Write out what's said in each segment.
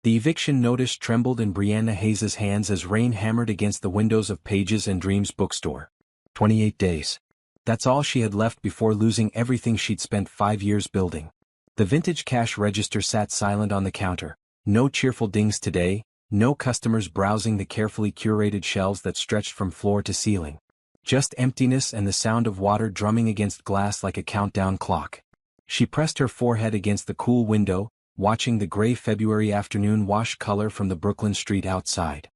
The eviction notice trembled in Brianna Hayes's hands as rain hammered against the windows of Pages and Dreams bookstore. 28 days. That's all she had left before losing everything she'd spent 5 years building. The vintage cash register sat silent on the counter. No cheerful dings today, no customers browsing the carefully curated shelves that stretched from floor to ceiling. Just emptiness and the sound of water drumming against glass like a countdown clock. She pressed her forehead against the cool window, watching the gray February afternoon wash color from the Brooklyn street outside.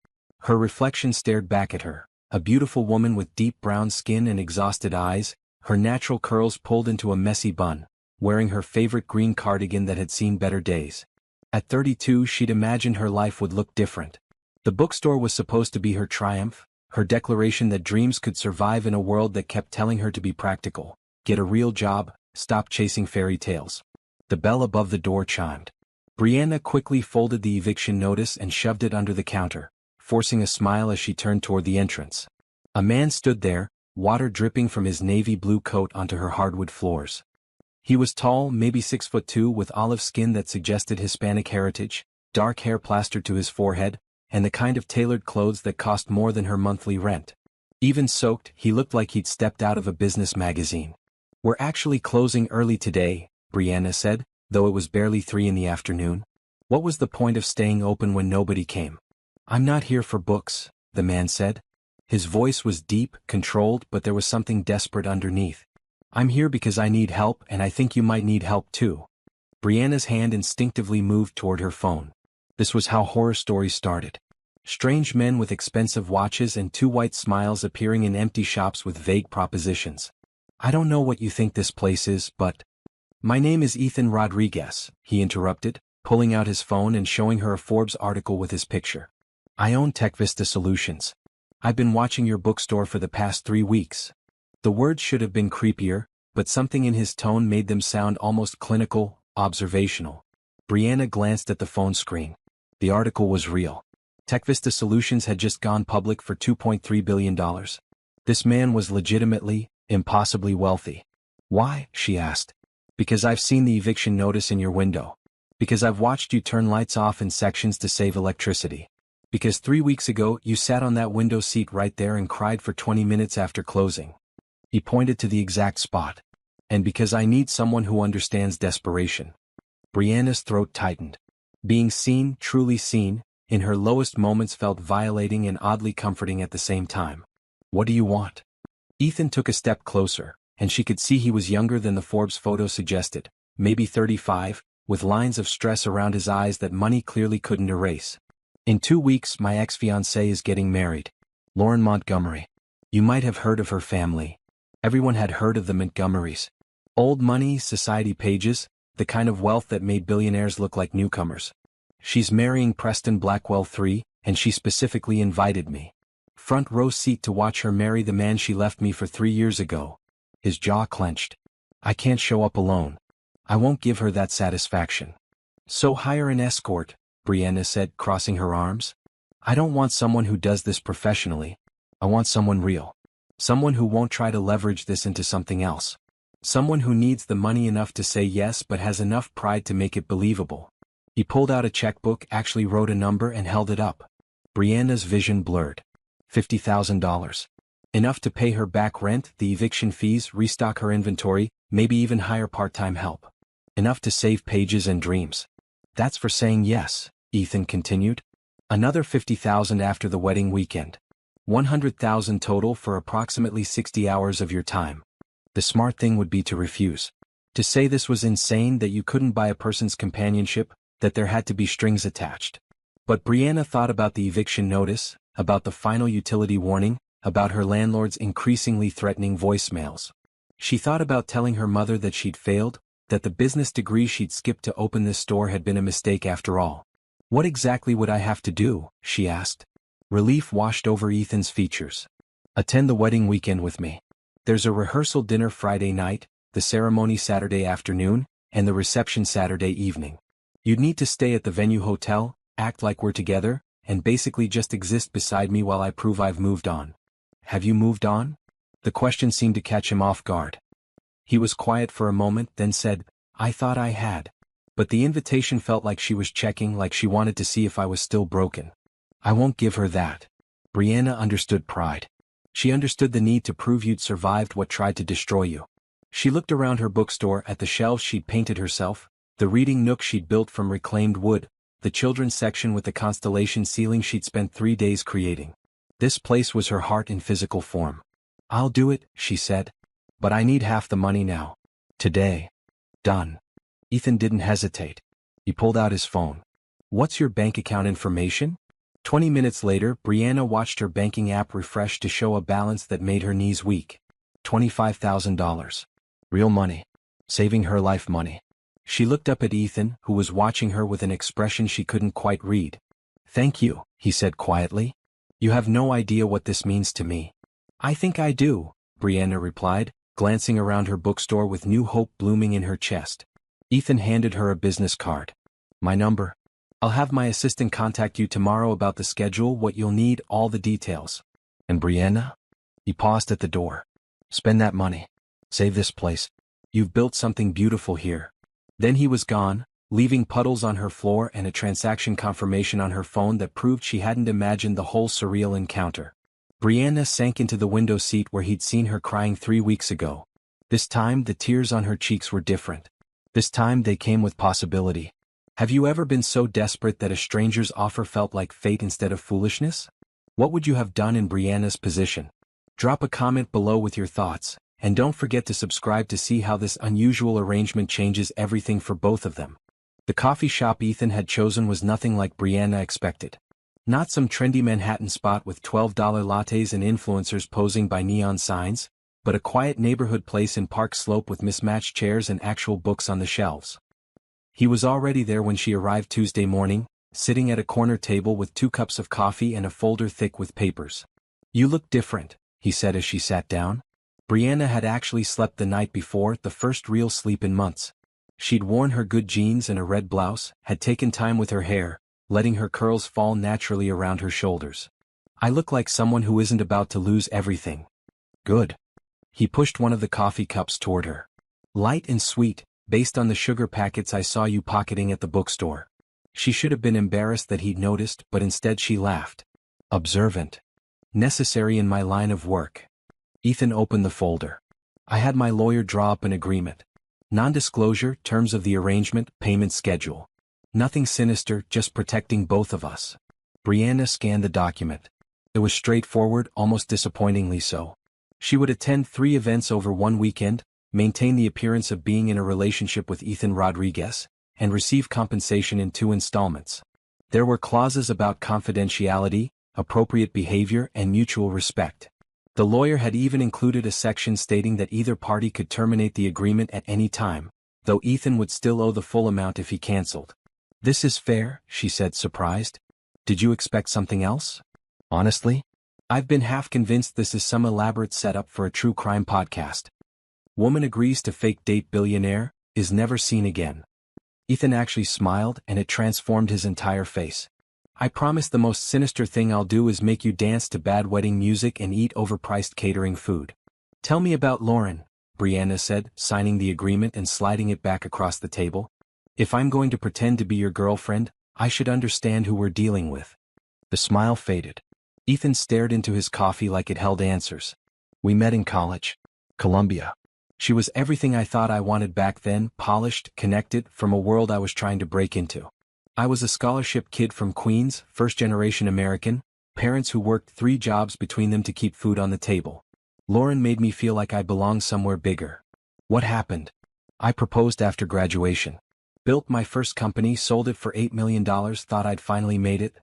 Her reflection stared back at her, a beautiful woman with deep brown skin and exhausted eyes, her natural curls pulled into a messy bun, wearing her favorite green cardigan that had seen better days. At 32 she'd imagined her life would look different. The bookstore was supposed to be her triumph, her declaration that dreams could survive in a world that kept telling her to be practical, get a real job, stop chasing fairy tales. The bell above the door chimed. Brianna quickly folded the eviction notice and shoved it under the counter, forcing a smile as she turned toward the entrance. A man stood there, water dripping from his navy blue coat onto her hardwood floors. He was tall, maybe 6'2", with olive skin that suggested Hispanic heritage, dark hair plastered to his forehead, and the kind of tailored clothes that cost more than her monthly rent. Even soaked, he looked like he'd stepped out of a business magazine. "We're actually closing early today," Brianna said, though it was barely 3 in the afternoon. What was the point of staying open when nobody came? "I'm not here for books," the man said. His voice was deep, controlled, but there was something desperate underneath. "I'm here because I need help, and I think you might need help too." Brianna's hand instinctively moved toward her phone. This was how horror stories started. Strange men with expensive watches and 2 white smiles appearing in empty shops with vague propositions. "I don't know what you think this place is, but—" "My name is Ethan Rodriguez," he interrupted, pulling out his phone and showing her a Forbes article with his picture. "I own TechVista Solutions. I've been watching your bookstore for the past 3 weeks." The words should have been creepier, but something in his tone made them sound almost clinical, observational. Brianna glanced at the phone screen. The article was real. TechVista Solutions had just gone public for $2.3 billion. This man was legitimately, impossibly wealthy. "Why?" she asked. "Because I've seen the eviction notice in your window. Because I've watched you turn lights off in sections to save electricity. Because 3 weeks ago you sat on that window seat right there and cried for 20 minutes after closing." He pointed to the exact spot. "And because I need someone who understands desperation." Brianna's throat tightened. Being seen, truly seen, in her lowest moments felt violating and oddly comforting at the same time. "What do you want?" Ethan took a step closer, and she could see he was younger than the Forbes photo suggested, maybe 35, with lines of stress around his eyes that money clearly couldn't erase. "In 2 weeks my ex-fiancée is getting married. Lauren Montgomery. You might have heard of her family." Everyone had heard of the Montgomerys. Old money, society pages, the kind of wealth that made billionaires look like newcomers. "She's marrying Preston Blackwell III, and she specifically invited me. Front row seat to watch her marry the man she left me for 3 years ago." His jaw clenched. "I can't show up alone. I won't give her that satisfaction." "So hire an escort," Brianna said, crossing her arms. "I don't want someone who does this professionally. I want someone real. Someone who won't try to leverage this into something else. Someone who needs the money enough to say yes but has enough pride to make it believable." He pulled out a checkbook, actually wrote a number and held it up. Brianna's vision blurred. $50,000. Enough to pay her back rent, the eviction fees, restock her inventory, maybe even hire part-time help. Enough to save Pages and Dreams. "That's for saying yes," Ethan continued. "Another $50,000 after the wedding weekend. $100,000 total for approximately 60 hours of your time." The smart thing would be to refuse. To say this was insane, that you couldn't buy a person's companionship, that there had to be strings attached. But Brianna thought about the eviction notice, about the final utility warning, about her landlord's increasingly threatening voicemails. She thought about telling her mother that she'd failed, that the business degree she'd skipped to open this store had been a mistake after all. "What exactly would I have to do?" she asked. Relief washed over Ethan's features. "Attend the wedding weekend with me. There's a rehearsal dinner Friday night, the ceremony Saturday afternoon, and the reception Saturday evening. You'd need to stay at the venue hotel, act like we're together, and basically just exist beside me while I prove I've moved on." "Have you moved on?" The question seemed to catch him off guard. He was quiet for a moment, then said, "I thought I had." But the invitation felt like she was checking, like she wanted to see if I was still broken. I won't give her that. Brianna understood pride. She understood the need to prove you'd survived what tried to destroy you. She looked around her bookstore at the shelves she'd painted herself, the reading nook she'd built from reclaimed wood, the children's section with the constellation ceiling she'd spent 3 days creating. This place was her heart in physical form. I'll do it, she said. But I need half the money now. Today. Done. Ethan didn't hesitate. He pulled out his phone. What's your bank account information? 20 minutes later, Brianna watched her banking app refresh to show a balance that made her knees weak. $25,000. Real money. Saving her life money. She looked up at Ethan, who was watching her with an expression she couldn't quite read. Thank you, he said quietly. You have no idea what this means to me. I think I do, Brianna replied, glancing around her bookstore with new hope blooming in her chest. Ethan handed her a business card. My number. I'll have my assistant contact you tomorrow about the schedule, what you'll need, all the details. And Brianna? He paused at the door. Spend that money. Save this place. You've built something beautiful here. Then he was gone, leaving puddles on her floor and a transaction confirmation on her phone that proved she hadn't imagined the whole surreal encounter. Brianna sank into the window seat where he'd seen her crying 3 weeks ago. This time the tears on her cheeks were different. This time they came with possibility. Have you ever been so desperate that a stranger's offer felt like fate instead of foolishness? What would you have done in Brianna's position? Drop a comment below with your thoughts, and don't forget to subscribe to see how this unusual arrangement changes everything for both of them. The coffee shop Ethan had chosen was nothing like Brianna expected. Not some trendy Manhattan spot with $12 lattes and influencers posing by neon signs, but a quiet neighborhood place in Park Slope with mismatched chairs and actual books on the shelves. He was already there when she arrived Tuesday morning, sitting at a corner table with 2 cups of coffee and a folder thick with papers. You look different, he said as she sat down. Brianna had actually slept the night before, the first real sleep in months. She'd worn her good jeans and a red blouse, had taken time with her hair, letting her curls fall naturally around her shoulders. I look like someone who isn't about to lose everything. Good. He pushed one of the coffee cups toward her. Light and sweet, based on the sugar packets I saw you pocketing at the bookstore. She should have been embarrassed that he'd noticed, but instead she laughed. Observant. Necessary in my line of work. Ethan opened the folder. I had my lawyer draw up an agreement. Non-disclosure, terms of the arrangement, payment schedule. Nothing sinister, just protecting both of us. Brianna scanned the document. It was straightforward, almost disappointingly so. She would attend 3 events over 1 weekend, maintain the appearance of being in a relationship with Ethan Rodriguez, and receive compensation in 2 installments. There were clauses about confidentiality, appropriate behavior, and mutual respect. The lawyer had even included a section stating that either party could terminate the agreement at any time, though Ethan would still owe the full amount if he canceled. This is fair, she said, surprised. Did you expect something else? Honestly? I've been half convinced this is some elaborate setup for a true crime podcast. Woman agrees to fake date billionaire, is never seen again. Ethan actually smiled, and it transformed his entire face. I promise the most sinister thing I'll do is make you dance to bad wedding music and eat overpriced catering food. Tell me about Lauren, Brianna said, signing the agreement and sliding it back across the table. If I'm going to pretend to be your girlfriend, I should understand who we're dealing with. The smile faded. Ethan stared into his coffee like it held answers. We met in college. Columbia. She was everything I thought I wanted back then, polished, connected, from a world I was trying to break into. I was a scholarship kid from Queens, first-generation American, parents who worked 3 jobs between them to keep food on the table. Lauren made me feel like I belonged somewhere bigger. What happened? I proposed after graduation. Built my first company, sold it for $8 million, thought I'd finally made it.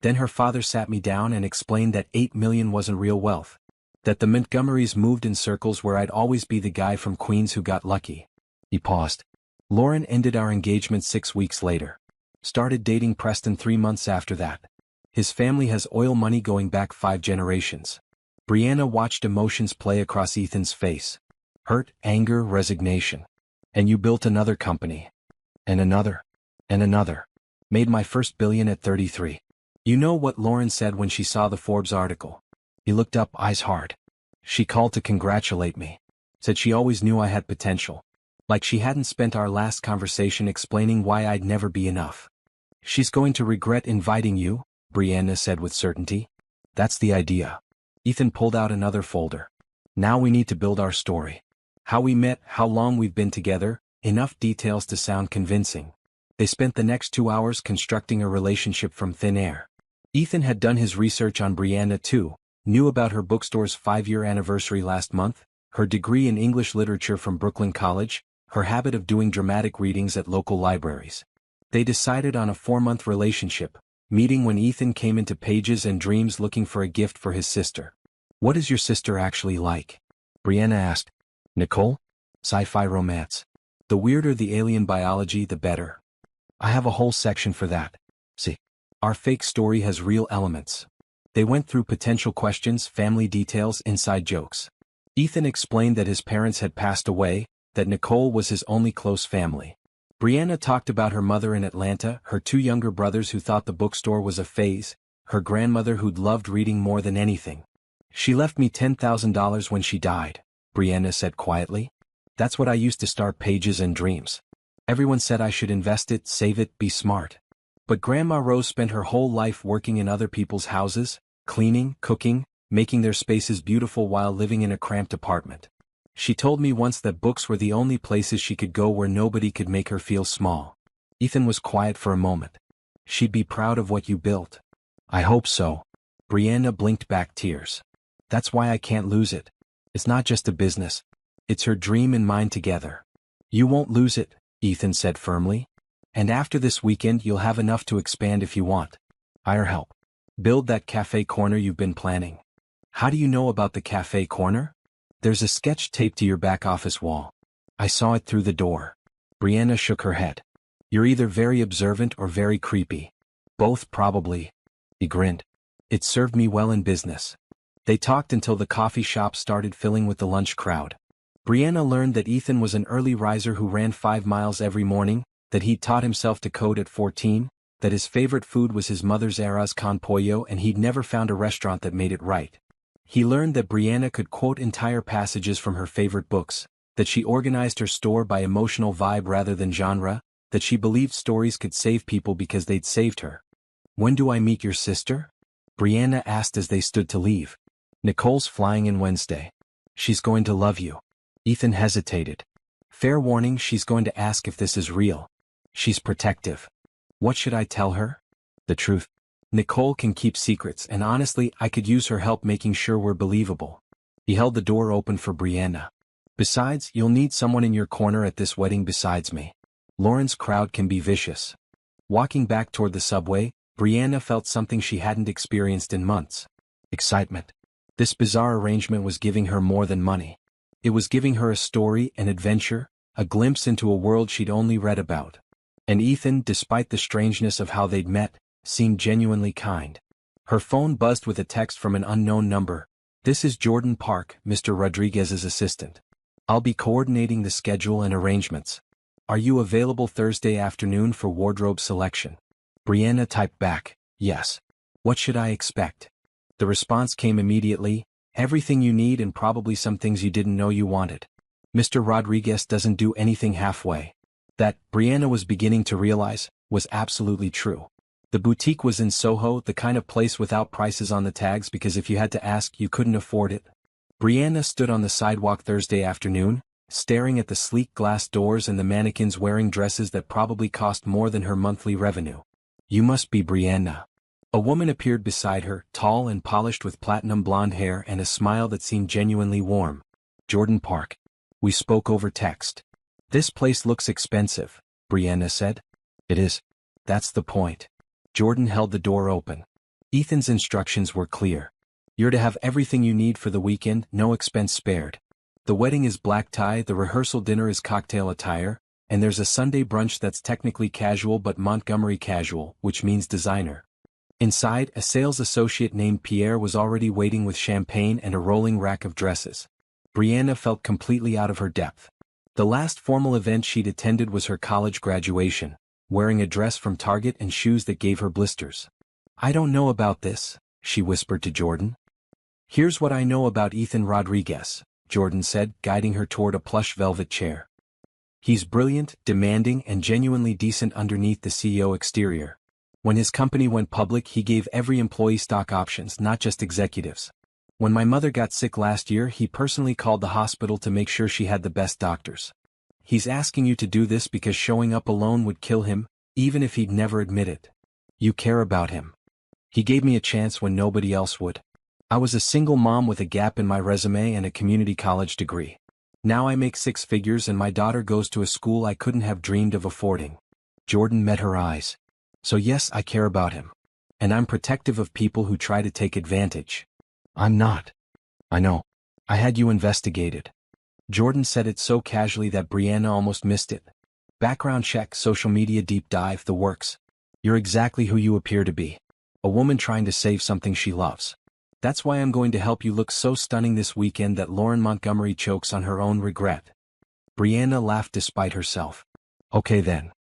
Then her father sat me down and explained that $8 million wasn't real wealth. That the Montgomerys moved in circles where I'd always be the guy from Queens who got lucky. He paused. Lauren ended our engagement 6 weeks later. Started dating Preston 3 months after that. His family has oil money going back 5 generations. Brianna watched emotions play across Ethan's face. Hurt, anger, resignation. And you built another company. And another. And another. Made my first billion at 33. You know what Lauren said when she saw the Forbes article? He looked up, eyes hard. She called to congratulate me. Said she always knew I had potential. Like she hadn't spent our last conversation explaining why I'd never be enough. She's going to regret inviting you, Brianna said with certainty. That's the idea. Ethan pulled out another folder. Now we need to build our story. How we met, how long we've been together, enough details to sound convincing. They spent the next 2 hours constructing a relationship from thin air. Ethan had done his research on Brianna too, knew about her bookstore's 5-year anniversary last month, her degree in English literature from Brooklyn College, her habit of doing dramatic readings at local libraries. They decided on a 4-month relationship, meeting when Ethan came into Pages and Dreams looking for a gift for his sister. What is your sister actually like? Brianna asked. Nicole? Sci-fi romance. The weirder the alien biology, the better. I have a whole section for that. See. Our fake story has real elements. They went through potential questions, family details, inside jokes. Ethan explained that his parents had passed away, that Nicole was his only close family. Brianna talked about her mother in Atlanta, her 2 younger brothers who thought the bookstore was a phase, her grandmother who'd loved reading more than anything. She left me $10,000 when she died, Brianna said quietly. That's what I used to start Pages and Dreams. Everyone said I should invest it, save it, be smart. But Grandma Rose spent her whole life working in other people's houses, cleaning, cooking, making their spaces beautiful while living in a cramped apartment. She told me once that books were the only places she could go where nobody could make her feel small. Ethan was quiet for a moment. She'd be proud of what you built. I hope so. Brianna blinked back tears. That's why I can't lose it. It's not just a business. It's her dream and mine together. You won't lose it, Ethan said firmly. And after this weekend you'll have enough to expand if you want. Hire help. Build that cafe corner you've been planning. How do you know about the cafe corner? There's a sketch taped to your back office wall. I saw it through the door. Brianna shook her head. You're either very observant or very creepy. Both probably. He grinned. It served me well in business. They talked until the coffee shop started filling with the lunch crowd. Brianna learned that Ethan was an early riser who ran 5 miles every morning, that he'd taught himself to code at 14, that his favorite food was his mother's arroz con pollo and he'd never found a restaurant that made it right. He learned that Brianna could quote entire passages from her favorite books, that she organized her store by emotional vibe rather than genre, that she believed stories could save people because they'd saved her. When do I meet your sister? Brianna asked as they stood to leave. Nicole's flying in Wednesday. She's going to love you. Ethan hesitated. Fair warning, she's going to ask if this is real. She's protective. What should I tell her? The truth. Nicole can keep secrets and honestly I could use her help making sure we're believable. He held the door open for Brianna. Besides, you'll need someone in your corner at this wedding besides me. Lauren's crowd can be vicious. Walking back toward the subway, Brianna felt something she hadn't experienced in months. Excitement. This bizarre arrangement was giving her more than money. It was giving her a story, an adventure, a glimpse into a world she'd only read about. And Ethan, despite the strangeness of how they'd met, seemed genuinely kind. Her phone buzzed with a text from an unknown number. This is Jordan Park, Mr. Rodriguez's assistant. I'll be coordinating the schedule and arrangements. Are you available Thursday afternoon for wardrobe selection? Brianna typed back, yes. What should I expect? The response came immediately, everything you need and probably some things you didn't know you wanted. Mr. Rodriguez doesn't do anything halfway. That, Brianna was beginning to realize, was absolutely true. The boutique was in Soho, the kind of place without prices on the tags because if you had to ask you couldn't afford it. Brianna stood on the sidewalk Thursday afternoon, staring at the sleek glass doors and the mannequins wearing dresses that probably cost more than her monthly revenue. You must be Brianna. A woman appeared beside her, tall and polished with platinum blonde hair and a smile that seemed genuinely warm. Jordan Park. We spoke over text. This place looks expensive, Brianna said. It is. That's the point. Jordan held the door open. Ethan's instructions were clear. You're to have everything you need for the weekend, no expense spared. The wedding is black tie, the rehearsal dinner is cocktail attire, and there's a Sunday brunch that's technically casual but Montgomery casual, which means designer. Inside, a sales associate named Pierre was already waiting with champagne and a rolling rack of dresses. Brianna felt completely out of her depth. The last formal event she'd attended was her college graduation, wearing a dress from Target and shoes that gave her blisters. I don't know about this, she whispered to Jordan. Here's what I know about Ethan Rodriguez, Jordan said, guiding her toward a plush velvet chair. He's brilliant, demanding, and genuinely decent underneath the CEO exterior. When his company went public, he gave every employee stock options, not just executives. When my mother got sick last year, he personally called the hospital to make sure she had the best doctors. He's asking you to do this because showing up alone would kill him, even if he'd never admit it. You care about him. He gave me a chance when nobody else would. I was a single mom with a gap in my resume and a community college degree. Now I make 6 figures and my daughter goes to a school I couldn't have dreamed of affording. Jordan met her eyes. So yes, I care about him. And I'm protective of people who try to take advantage. I'm not. I know. I had you investigated. Jordan said it so casually that Brianna almost missed it. Background check, social media deep dive, the works. You're exactly who you appear to be. A woman trying to save something she loves. That's why I'm going to help you look so stunning this weekend that Lauren Montgomery chokes on her own regret. Brianna laughed despite herself. Okay then.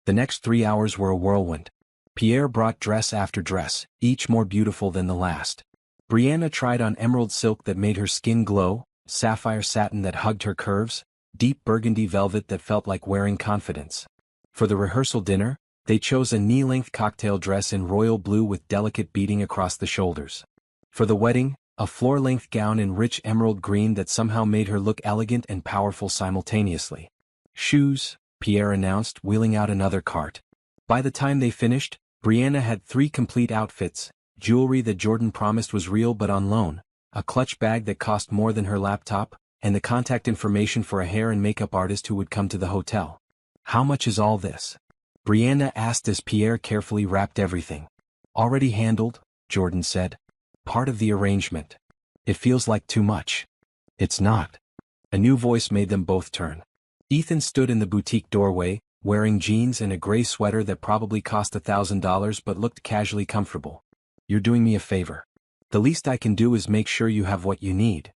The next 3 hours were a whirlwind. Pierre brought dress after dress, each more beautiful than the last. Brianna tried on emerald silk that made her skin glow, sapphire satin that hugged her curves, deep burgundy velvet that felt like wearing confidence. For the rehearsal dinner, they chose a knee-length cocktail dress in royal blue with delicate beading across the shoulders. For the wedding, a floor-length gown in rich emerald green that somehow made her look elegant and powerful simultaneously. Shoes, Pierre announced, wheeling out another cart. By the time they finished, Brianna had 3 complete outfits, jewelry that Jordan promised was real but on loan, a clutch bag that cost more than her laptop, and the contact information for a hair and makeup artist who would come to the hotel. How much is all this? Brianna asked as Pierre carefully wrapped everything. Already handled, Jordan said. Part of the arrangement. It feels like too much. It's not. A new voice made them both turn. Ethan stood in the boutique doorway, wearing jeans and a gray sweater that probably cost $1,000 but looked casually comfortable. You're doing me a favor. The least I can do is make sure you have what you need.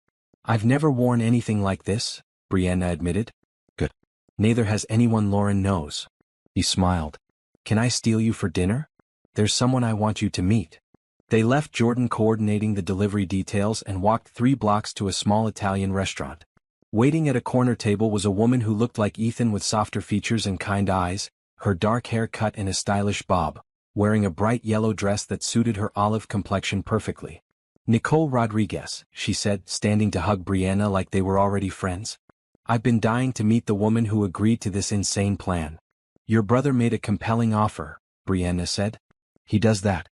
I've never worn anything like this, Brianna admitted. Good. Neither has anyone Lauren knows. He smiled. Can I steal you for dinner? There's someone I want you to meet. They left Jordan coordinating the delivery details and walked 3 blocks to a small Italian restaurant. Waiting at a corner table was a woman who looked like Ethan with softer features and kind eyes, her dark hair cut in a stylish bob, wearing a bright yellow dress that suited her olive complexion perfectly. Nicole Rodriguez, she said, standing to hug Brianna like they were already friends. I've been dying to meet the woman who agreed to this insane plan. Your brother made a compelling offer, Brianna said. He does that.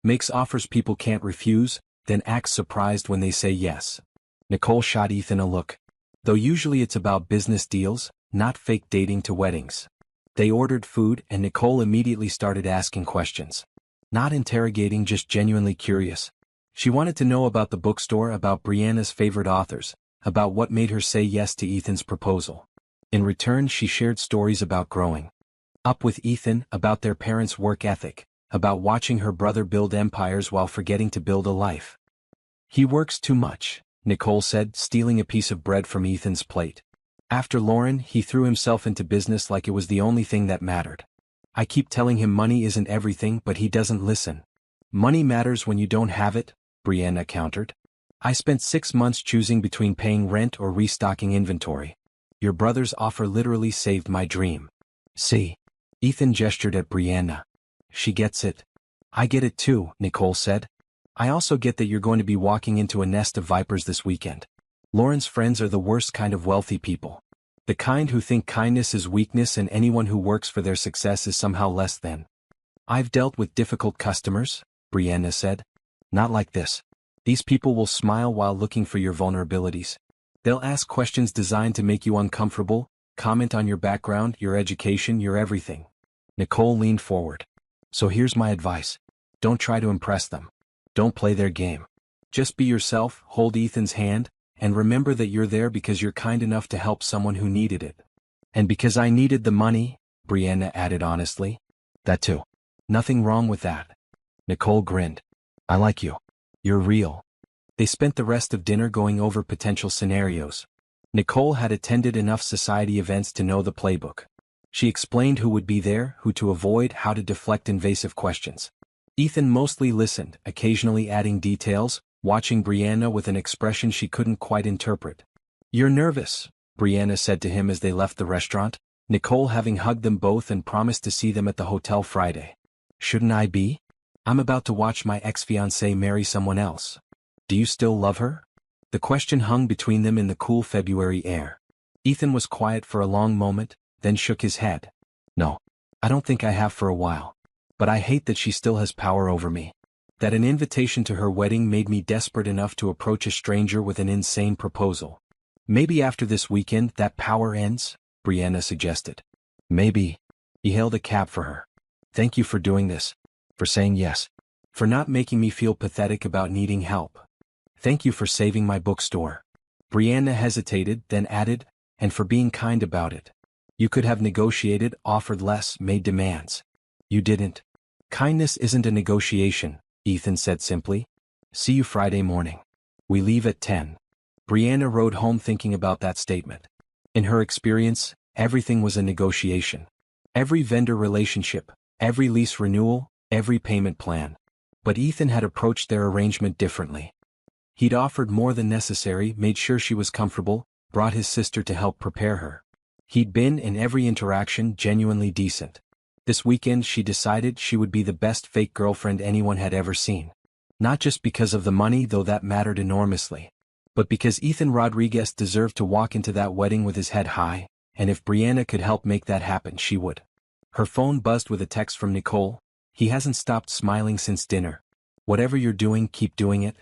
Makes offers people can't refuse, then acts surprised when they say yes. Nicole shot Ethan a look. Though usually it's about business deals, not fake dating to weddings. They ordered food and Nicole immediately started asking questions. Not interrogating, just genuinely curious. She wanted to know about the bookstore, about Brianna's favorite authors, about what made her say yes to Ethan's proposal. In return, she shared stories about growing up with Ethan, about their parents' work ethic, about watching her brother build empires while forgetting to build a life. He works too much, Nicole said, stealing a piece of bread from Ethan's plate. After Lauren, he threw himself into business like it was the only thing that mattered. I keep telling him money isn't everything, but he doesn't listen. Money matters when you don't have it, Brianna countered. I spent 6 months choosing between paying rent or restocking inventory. Your brother's offer literally saved my dream. See? Ethan gestured at Brianna. She gets it. I get it too, Nicole said. I also get that you're going to be walking into a nest of vipers this weekend. Lauren's friends are the worst kind of wealthy people. The kind who think kindness is weakness and anyone who works for their success is somehow less than. I've dealt with difficult customers, Brianna said. Not like this. These people will smile while looking for your vulnerabilities. They'll ask questions designed to make you uncomfortable, comment on your background, your education, your everything. Nicole leaned forward. So here's my advice. Don't try to impress them. Don't play their game. Just be yourself, hold Ethan's hand, and remember that you're there because you're kind enough to help someone who needed it. And because I needed the money, Brianna added honestly. That too. Nothing wrong with that. Nicole grinned. I like you. You're real. They spent the rest of dinner going over potential scenarios. Nicole had attended enough society events to know the playbook. She explained who would be there, who to avoid, how to deflect invasive questions. Ethan mostly listened, occasionally adding details, watching Brianna with an expression she couldn't quite interpret. You're nervous, Brianna said to him as they left the restaurant. Nicole having hugged them both and promised to see them at the hotel Friday. Shouldn't I be? I'm about to watch my ex-fiancée marry someone else. Do you still love her? The question hung between them in the cool February air. Ethan was quiet for a long moment, then shook his head. No. I don't think I have for a while. But I hate that she still has power over me. That an invitation to her wedding made me desperate enough to approach a stranger with an insane proposal. Maybe after this weekend that power ends, Brianna suggested. Maybe. He held a cab for her. Thank you for doing this. For saying yes. For not making me feel pathetic about needing help. Thank you for saving my bookstore. Brianna hesitated, then added, and for being kind about it. You could have negotiated, offered less, made demands. You didn't. Kindness isn't a negotiation, Ethan said simply. See you Friday morning. We leave at 10. Brianna rode home thinking about that statement. In her experience, everything was a negotiation. Every vendor relationship, every lease renewal, every payment plan. But Ethan had approached their arrangement differently. He'd offered more than necessary, made sure she was comfortable, brought his sister to help prepare her. He'd been, in every interaction, genuinely decent. This weekend she decided she would be the best fake girlfriend anyone had ever seen. Not just because of the money, though that mattered enormously. But because Ethan Rodriguez deserved to walk into that wedding with his head high, and if Brianna could help make that happen she would. Her phone buzzed with a text from Nicole. He hasn't stopped smiling since dinner. Whatever you're doing, keep doing it.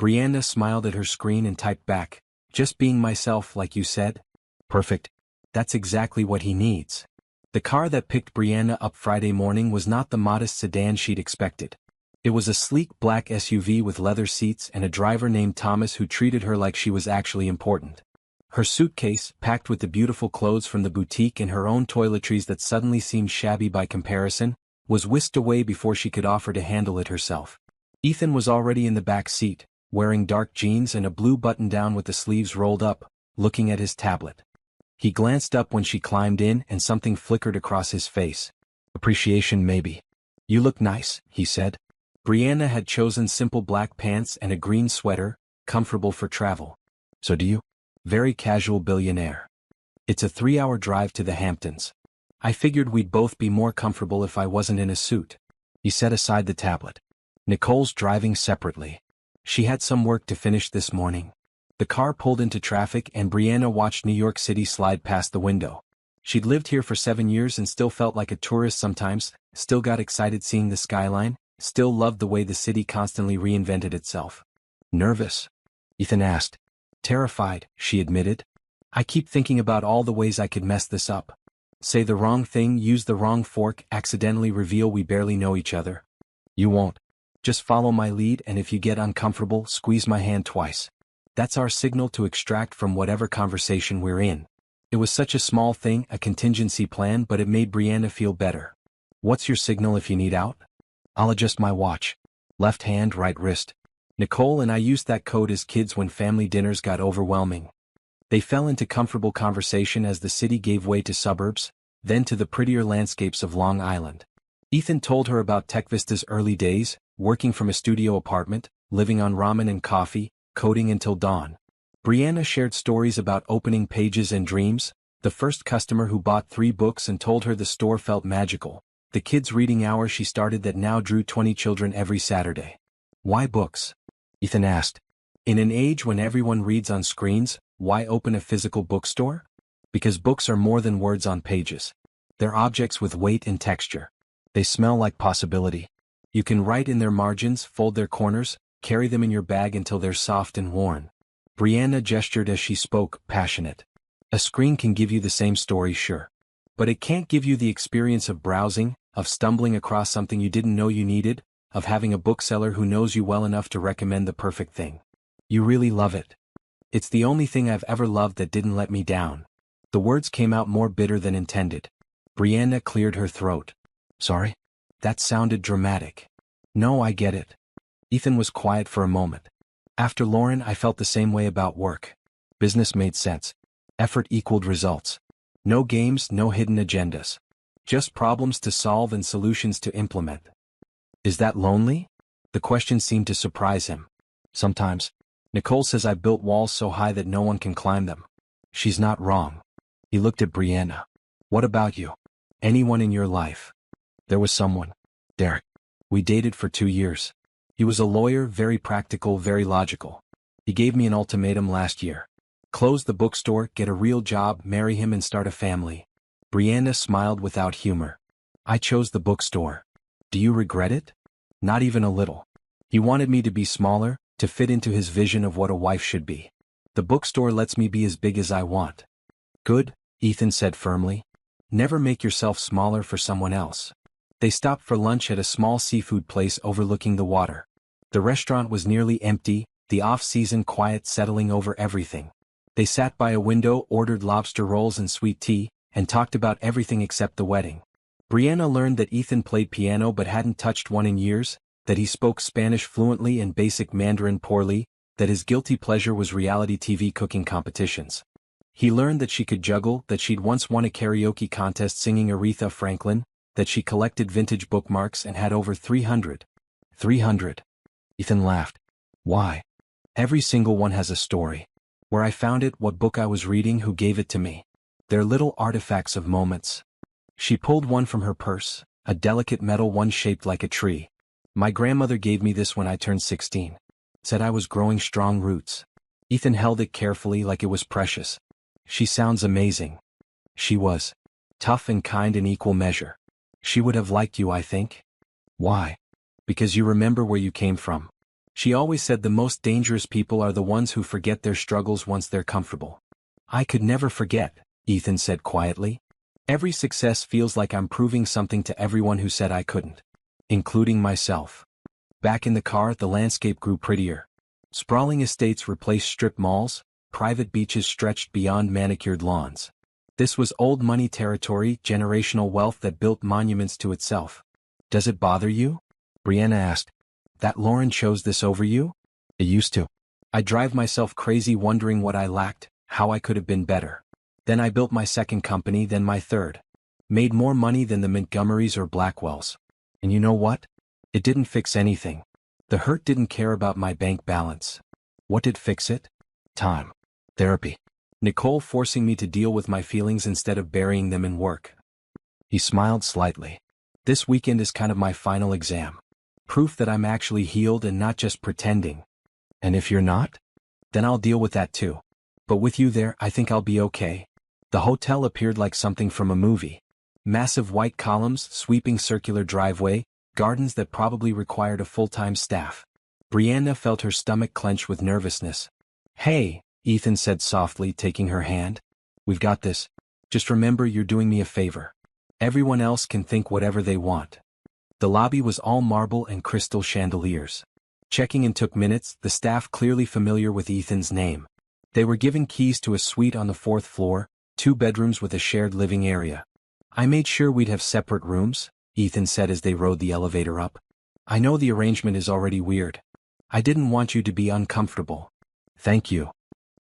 Brianna smiled at her screen and typed back, just being myself like you said. Perfect. That's exactly what he needs. The car that picked Brianna up Friday morning was not the modest sedan she'd expected. It was a sleek black SUV with leather seats and a driver named Thomas who treated her like she was actually important. Her suitcase, packed with the beautiful clothes from the boutique and her own toiletries that suddenly seemed shabby by comparison, was whisked away before she could offer to handle it herself. Ethan was already in the back seat, wearing dark jeans and a blue button-down with the sleeves rolled up, looking at his tablet. He glanced up when she climbed in and something flickered across his face. Appreciation maybe. You look nice, he said. Brianna had chosen simple black pants and a green sweater, comfortable for travel. So do you? Very casual billionaire. It's a 3-hour drive to the Hamptons. I figured we'd both be more comfortable if I wasn't in a suit. He set aside the tablet. Nicole's driving separately. She had some work to finish this morning. The car pulled into traffic and Brianna watched New York City slide past the window. She'd lived here for 7 years and still felt like a tourist sometimes, still got excited seeing the skyline, still loved the way the city constantly reinvented itself. Nervous? Ethan asked. Terrified, she admitted. I keep thinking about all the ways I could mess this up. Say the wrong thing, use the wrong fork, accidentally reveal we barely know each other. You won't. Just follow my lead, and if you get uncomfortable, squeeze my hand twice. That's our signal to extract from whatever conversation we're in. It was such a small thing, a contingency plan, but it made Brianna feel better. What's your signal if you need out? I'll adjust my watch. Left hand, right wrist. Nicole and I used that code as kids when family dinners got overwhelming. They fell into comfortable conversation as the city gave way to suburbs, then to the prettier landscapes of Long Island. Ethan told her about TechVista's early days, working from a studio apartment, living on ramen and coffee, coding until dawn. Brianna shared stories about opening pages and dreams, the first customer who bought 3 books and told her the store felt magical, the kids' reading hour she started that now drew 20 children every Saturday. Why books? Ethan asked. In an age when everyone reads on screens, why open a physical bookstore? Because books are more than words on pages. They're objects with weight and texture. They smell like possibility. You can write in their margins, fold their corners, carry them in your bag until they're soft and worn. Brianna gestured as she spoke, passionate. A screen can give you the same story, sure. But it can't give you the experience of browsing, of stumbling across something you didn't know you needed, of having a bookseller who knows you well enough to recommend the perfect thing. You really love it. It's the only thing I've ever loved that didn't let me down. The words came out more bitter than intended. Brianna cleared her throat. Sorry? That sounded dramatic. No, I get it. Ethan was quiet for a moment. After Lauren, I felt the same way about work. Business made sense. Effort equaled results. No games, no hidden agendas. Just problems to solve and solutions to implement. Is that lonely? The question seemed to surprise him. Sometimes. Nicole says I've built walls so high that no one can climb them. She's not wrong. He looked at Brianna. What about you? Anyone in your life? There was someone. Derek. We dated for 2 years. He was a lawyer, very practical, very logical. He gave me an ultimatum last year. Close the bookstore, get a real job, marry him and start a family. Brianna smiled without humor. I chose the bookstore. Do you regret it? Not even a little. He wanted me to be smaller, to fit into his vision of what a wife should be. The bookstore lets me be as big as I want. Good, Ethan said firmly. Never make yourself smaller for someone else. They stopped for lunch at a small seafood place overlooking the water. The restaurant was nearly empty, the off-season quiet settling over everything. They sat by a window, ordered lobster rolls and sweet tea, and talked about everything except the wedding. Brianna learned that Ethan played piano but hadn't touched one in years, that he spoke Spanish fluently and basic Mandarin poorly, that his guilty pleasure was reality TV cooking competitions. He learned that she could juggle, that she'd once won a karaoke contest singing Aretha Franklin, that she collected vintage bookmarks and had over 300. 300. Ethan laughed. Why? Every single one has a story. Where I found it, what book I was reading, who gave it to me. They're little artifacts of moments. She pulled one from her purse, a delicate metal one shaped like a tree. My grandmother gave me this when I turned 16. Said I was growing strong roots. Ethan held it carefully like it was precious. She sounds amazing. She was. Tough and kind in equal measure. She would have liked you, I think. Why? Because you remember where you came from. She always said the most dangerous people are the ones who forget their struggles once they're comfortable. I could never forget, Ethan said quietly. Every success feels like I'm proving something to everyone who said I couldn't. Including myself. Back in the car, the landscape grew prettier. Sprawling estates replaced strip malls, private beaches stretched beyond manicured lawns. This was old money territory, generational wealth that built monuments to itself. Does it bother you? Brianna asked. That Lauren chose this over you? It used to. I drive myself crazy wondering what I lacked, how I could have been better. Then I built my second company, then my third. Made more money than the Montgomerys or Blackwells. And you know what? It didn't fix anything. The hurt didn't care about my bank balance. What did fix it? Time. Therapy. Nicole forcing me to deal with my feelings instead of burying them in work. He smiled slightly. This weekend is kind of my final exam. Proof that I'm actually healed and not just pretending. And if you're not? Then I'll deal with that too. But with you there, I think I'll be okay. The hotel appeared like something from a movie. Massive white columns, sweeping circular driveway, gardens that probably required a full-time staff. Brianna felt her stomach clench with nervousness. Hey, Ethan said softly, taking her hand. We've got this. Just remember you're doing me a favor. Everyone else can think whatever they want. The lobby was all marble and crystal chandeliers. Checking in took minutes, the staff clearly familiar with Ethan's name. They were given keys to a suite on the 4th floor, 2 bedrooms with a shared living area. I made sure we'd have separate rooms, Ethan said as they rode the elevator up. I know the arrangement is already weird. I didn't want you to be uncomfortable. Thank you.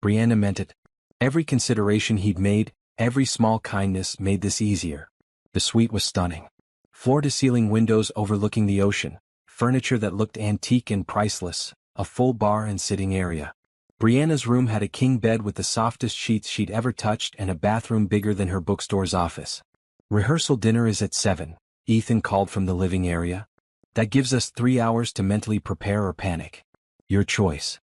Brianna meant it. Every consideration he'd made, every small kindness made this easier. The suite was stunning. Floor-to-ceiling windows overlooking the ocean, furniture that looked antique and priceless, a full bar and sitting area. Brianna's room had a king bed with the softest sheets she'd ever touched and a bathroom bigger than her bookstore's office. Rehearsal dinner is at 7, Ethan called from the living area. That gives us 3 hours to mentally prepare or panic. Your choice.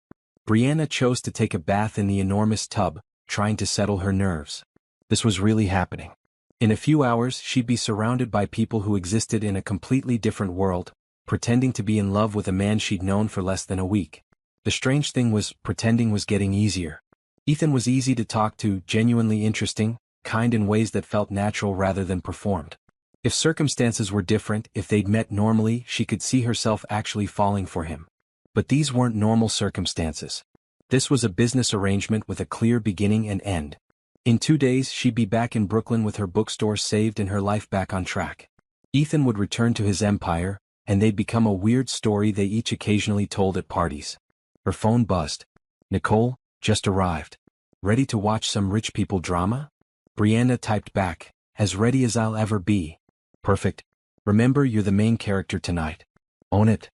Brianna chose to take a bath in the enormous tub, trying to settle her nerves. This was really happening. In a few hours she'd be surrounded by people who existed in a completely different world, pretending to be in love with a man she'd known for less than a week. The strange thing was, pretending was getting easier. Ethan was easy to talk to, genuinely interesting, kind in ways that felt natural rather than performed. If circumstances were different, if they'd met normally, she could see herself actually falling for him. But these weren't normal circumstances. This was a business arrangement with a clear beginning and end. In 2 days she'd be back in Brooklyn with her bookstore saved and her life back on track. Ethan would return to his empire, and they'd become a weird story they each occasionally told at parties. Her phone buzzed. Nicole, just arrived. Ready to watch some rich people drama? Brianna typed back, as ready as I'll ever be. Perfect. Remember, you're the main character tonight. Own it.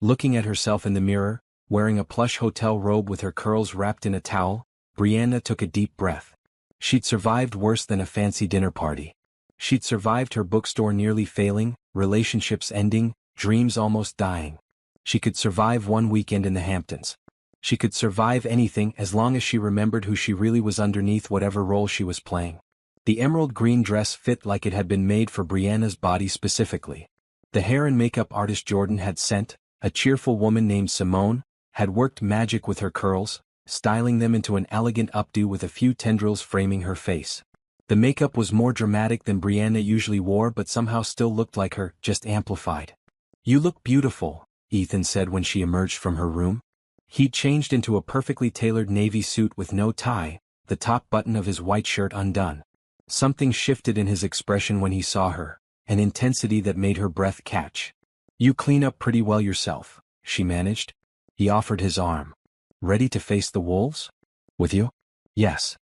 Looking at herself in the mirror, wearing a plush hotel robe with her curls wrapped in a towel, Brianna took a deep breath. She'd survived worse than a fancy dinner party. She'd survived her bookstore nearly failing, relationships ending, dreams almost dying. She could survive one weekend in the Hamptons. She could survive anything as long as she remembered who she really was underneath whatever role she was playing. The emerald green dress fit like it had been made for Brianna's body specifically. The hair and makeup artist Jordan had sent, a cheerful woman named Simone, had worked magic with her curls, styling them into an elegant updo with a few tendrils framing her face. The makeup was more dramatic than Brianna usually wore but somehow still looked like her, just amplified. "You look beautiful," Ethan said when she emerged from her room. He'd changed into a perfectly tailored navy suit with no tie, the top button of his white shirt undone. Something shifted in his expression when he saw her, an intensity that made her breath catch. "You clean up pretty well yourself," she managed. He offered his arm. "Ready to face the wolves? With you?" "Yes."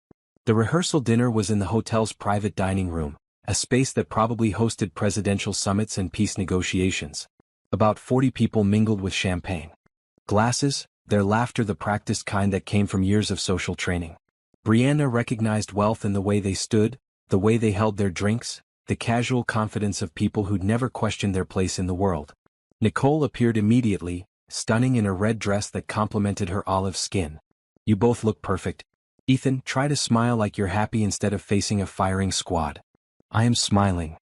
The rehearsal dinner was in the hotel's private dining room, a space that probably hosted presidential summits and peace negotiations. About 40 people mingled with champagne glasses, their laughter the practiced kind that came from years of social training. Brianna recognized wealth in the way they stood, the way they held their drinks, the casual confidence of people who'd never questioned their place in the world. Nicole appeared immediately, stunning in a red dress that complemented her olive skin. "You both look perfect." "Ethan, try to smile like you're happy instead of facing a firing squad." "I am smiling."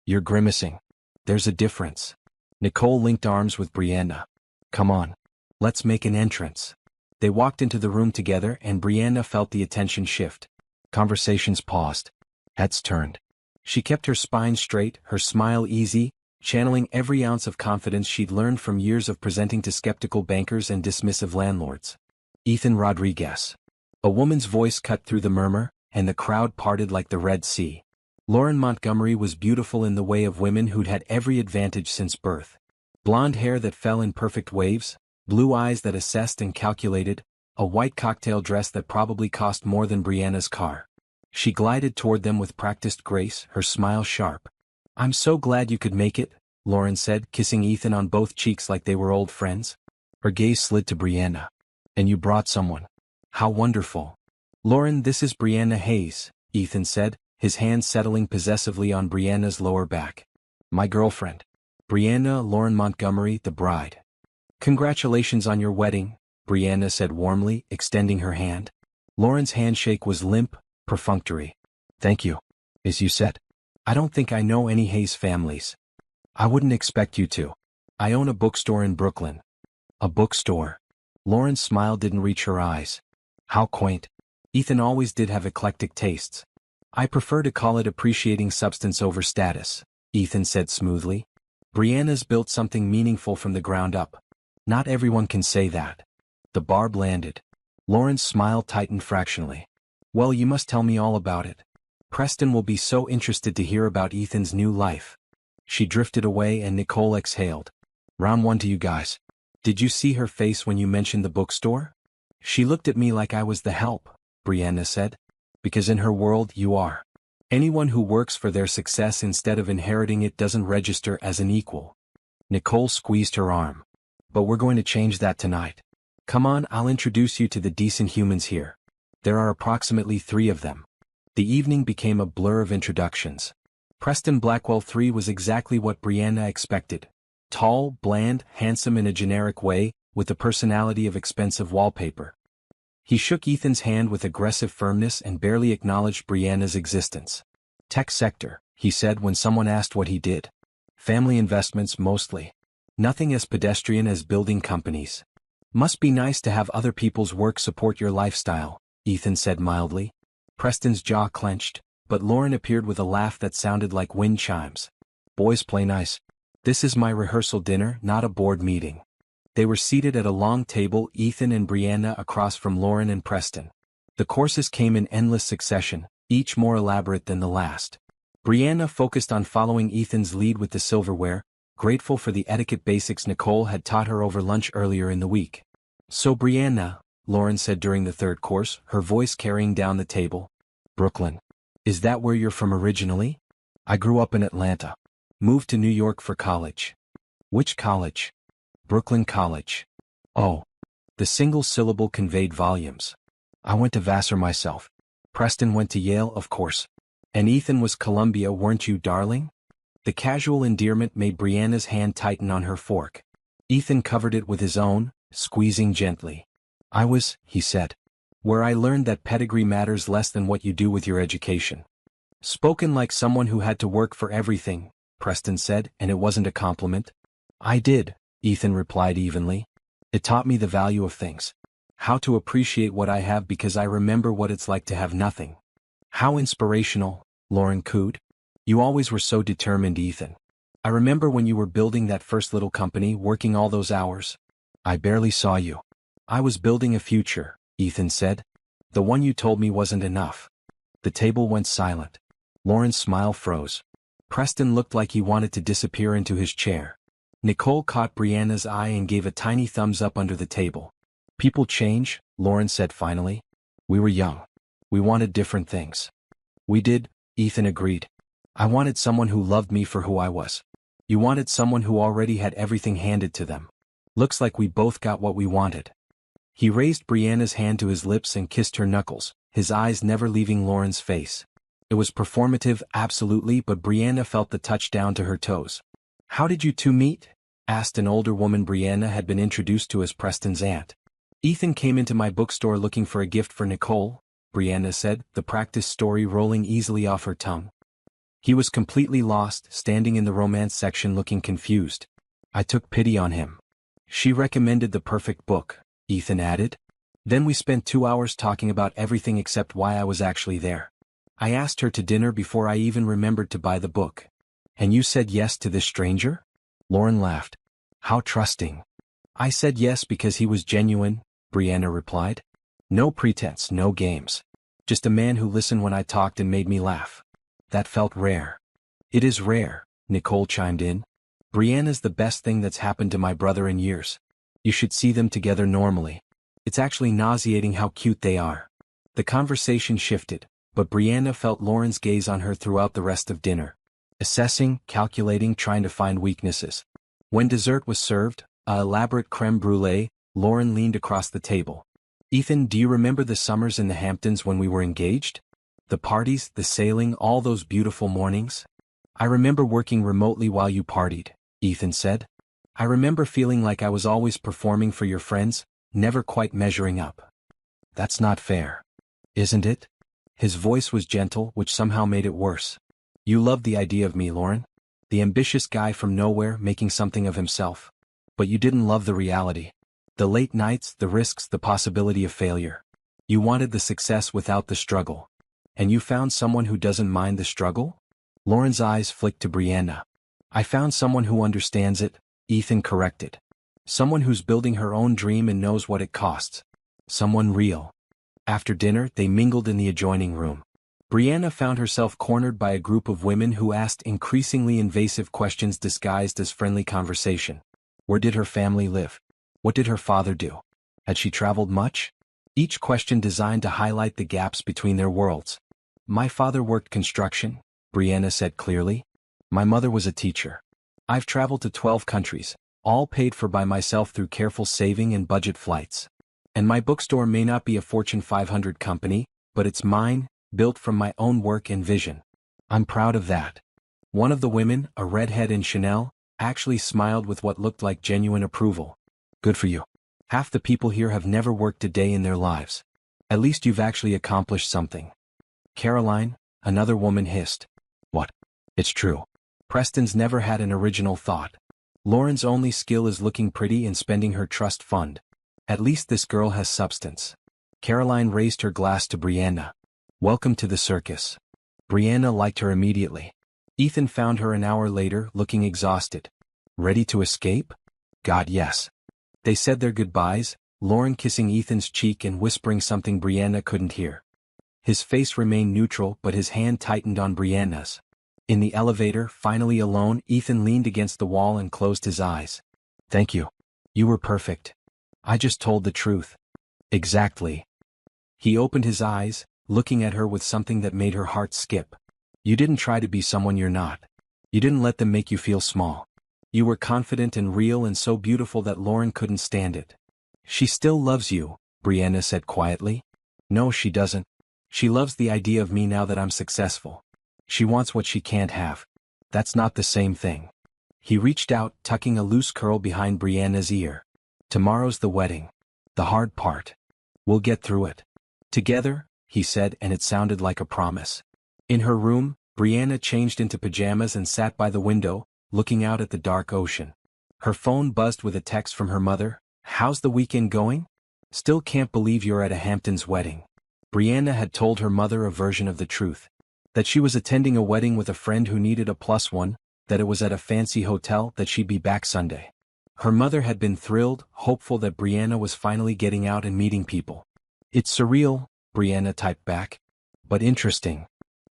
"You're grimacing. There's a difference." Nicole linked arms with Brianna. "Come on. Let's make an entrance." They walked into the room together and Brianna felt the attention shift. Conversations paused. Heads turned. She kept her spine straight, her smile easy, channeling every ounce of confidence she'd learned from years of presenting to skeptical bankers and dismissive landlords. "Ethan Rodriguez." A woman's voice cut through the murmur, and the crowd parted like the Red Sea. Lauren Montgomery was beautiful in the way of women who'd had every advantage since birth. Blonde hair that fell in perfect waves, blue eyes that assessed and calculated, a white cocktail dress that probably cost more than Brianna's car. She glided toward them with practiced grace, her smile sharp. "I'm so glad you could make it," Lauren said, kissing Ethan on both cheeks like they were old friends. Her gaze slid to Brianna. "And you brought someone. How wonderful." "Lauren, this is Brianna Hayes," Ethan said, his hand settling possessively on Brianna's lower back. "My girlfriend. Brianna Lauren Montgomery, the bride." "Congratulations on your wedding," Brianna said warmly, extending her hand. Lauren's handshake was limp, perfunctory. "Thank you." "Is you set?" "I don't think I know any Hayes families." "I wouldn't expect you to. I own a bookstore in Brooklyn." "A bookstore?" Lauren's smile didn't reach her eyes. "How quaint." Ethan always did have eclectic tastes. "I prefer to call it appreciating substance over status," Ethan said smoothly. "Brianna's built something meaningful from the ground up. Not everyone can say that." The barb landed. Lauren's smile tightened fractionally. "Well, you must tell me all about it. Preston will be so interested to hear about Ethan's new life." She drifted away and Nicole exhaled. "Round one to you guys." "Did you see her face when you mentioned the bookstore?" "She looked at me like I was the help," Brianna said. "Because in her world you are. Anyone who works for their success instead of inheriting it doesn't register as an equal." Nicole squeezed her arm. "But we're going to change that tonight. Come on, I'll introduce you to the decent humans here. There are approximately 3 of them." The evening became a blur of introductions. Preston Blackwell III was exactly what Brianna expected. Tall, bland, handsome in a generic way, with the personality of expensive wallpaper. He shook Ethan's hand with aggressive firmness and barely acknowledged Brianna's existence. "Tech sector," he said when someone asked what he did. "Family investments mostly. Nothing as pedestrian as building companies." "Must be nice to have other people's work support your lifestyle," Ethan said mildly. Preston's jaw clenched, but Lauren appeared with a laugh that sounded like wind chimes. "Boys play nice. This is my rehearsal dinner, not a board meeting." They were seated at a long table, Ethan and Brianna across from Lauren and Preston. The courses came in endless succession, each more elaborate than the last. Brianna focused on following Ethan's lead with the silverware, grateful for the etiquette basics Nicole had taught her over lunch earlier in the week. "So Brianna," Lauren said during the third course, her voice carrying down the table. "Brooklyn. Is that where you're from originally?" "I grew up in Atlanta. Moved to New York for college." "Which college?" "Brooklyn College." "Oh." The single syllable conveyed volumes. "I went to Vassar myself. Preston went to Yale, of course." And Ethan was Columbia, weren't you, darling? The casual endearment made Brianna's hand tighten on her fork. Ethan covered it with his own, squeezing gently. I was, he said. Where I learned that pedigree matters less than what you do with your education. Spoken like someone who had to work for everything, Preston said, and it wasn't a compliment. I did, Ethan replied evenly. It taught me the value of things. How to appreciate what I have because I remember what it's like to have nothing. How inspirational, Lauren cooed. You always were so determined, Ethan. I remember when you were building that first little company, working all those hours. I barely saw you. I was building a future, Ethan said. The one you told me wasn't enough. The table went silent. Lauren's smile froze. Preston looked like he wanted to disappear into his chair. Nicole caught Brianna's eye and gave a tiny thumbs up under the table. People change, Lauren said finally. We were young. We wanted different things. We did, Ethan agreed. I wanted someone who loved me for who I was. You wanted someone who already had everything handed to them. Looks like we both got what we wanted. He raised Brianna's hand to his lips and kissed her knuckles, his eyes never leaving Lauren's face. It was performative, absolutely, but Brianna felt the touch down to her toes. How did you two meet? Asked an older woman Brianna had been introduced to as Preston's aunt. Ethan came into my bookstore looking for a gift for Nicole, Brianna said, the practice story rolling easily off her tongue. He was completely lost, standing in the romance section looking confused. I took pity on him. She recommended the perfect book, Ethan added. Then we spent 2 hours talking about everything except why I was actually there. I asked her to dinner before I even remembered to buy the book. And you said yes to this stranger? Lauren laughed. How trusting. I said yes because he was genuine, Brianna replied. No pretense, no games. Just a man who listened when I talked and made me laugh. That felt rare. It is rare, Nicole chimed in. Brianna's the best thing that's happened to my brother in years. You should see them together normally. It's actually nauseating how cute they are. The conversation shifted, but Brianna felt Lauren's gaze on her throughout the rest of dinner. Assessing, calculating, trying to find weaknesses. When dessert was served, an elaborate creme brulee, Lauren leaned across the table. Ethan, do you remember the summers in the Hamptons when we were engaged? The parties, the sailing, all those beautiful mornings? I remember working remotely while you partied, Ethan said. I remember feeling like I was always performing for your friends, never quite measuring up. That's not fair. Isn't it? His voice was gentle, which somehow made it worse. You loved the idea of me, Lauren. The ambitious guy from nowhere making something of himself. But you didn't love the reality. The late nights, the risks, the possibility of failure. You wanted the success without the struggle. And you found someone who doesn't mind the struggle? Lauren's eyes flicked to Brianna. I found someone who understands it, Ethan corrected. Someone who's building her own dream and knows what it costs. Someone real. After dinner, they mingled in the adjoining room. Brianna found herself cornered by a group of women who asked increasingly invasive questions disguised as friendly conversation. Where did her family live? What did her father do? Had she traveled much? Each question designed to highlight the gaps between their worlds. My father worked construction, Brianna said clearly. My mother was a teacher. I've traveled to 12 countries, all paid for by myself through careful saving and budget flights. And my bookstore may not be a Fortune 500 company, but it's mine, built from my own work and vision. I'm proud of that. One of the women, a redhead in Chanel, actually smiled with what looked like genuine approval. Good for you. Half the people here have never worked a day in their lives. At least you've actually accomplished something. Caroline, another woman hissed. What? It's true. Preston's never had an original thought. Lauren's only skill is looking pretty and spending her trust fund. At least this girl has substance. Caroline raised her glass to Brianna. Welcome to the circus. Brianna liked her immediately. Ethan found her an hour later, looking exhausted. Ready to escape? God, yes. They said their goodbyes, Lauren kissing Ethan's cheek and whispering something Brianna couldn't hear. His face remained neutral, but his hand tightened on Brianna's. In the elevator, finally alone, Ethan leaned against the wall and closed his eyes. Thank you. You were perfect. I just told the truth. Exactly. He opened his eyes, looking at her with something that made her heart skip. You didn't try to be someone you're not. You didn't let them make you feel small. You were confident and real and so beautiful that Lauren couldn't stand it. She still loves you, Brianna said quietly. No, she doesn't. She loves the idea of me now that I'm successful. She wants what she can't have. That's not the same thing. He reached out, tucking a loose curl behind Brianna's ear. Tomorrow's the wedding. The hard part. We'll get through it. Together, he said, and it sounded like a promise. In her room, Brianna changed into pajamas and sat by the window, looking out at the dark ocean. Her phone buzzed with a text from her mother. "How's the weekend going? Still can't believe you're at a Hamptons wedding." Brianna had told her mother a version of the truth. That she was attending a wedding with a friend who needed a +1, that it was at a fancy hotel, that she'd be back Sunday. Her mother had been thrilled, hopeful that Brianna was finally getting out and meeting people. "It's surreal," Brianna typed back. "But interesting.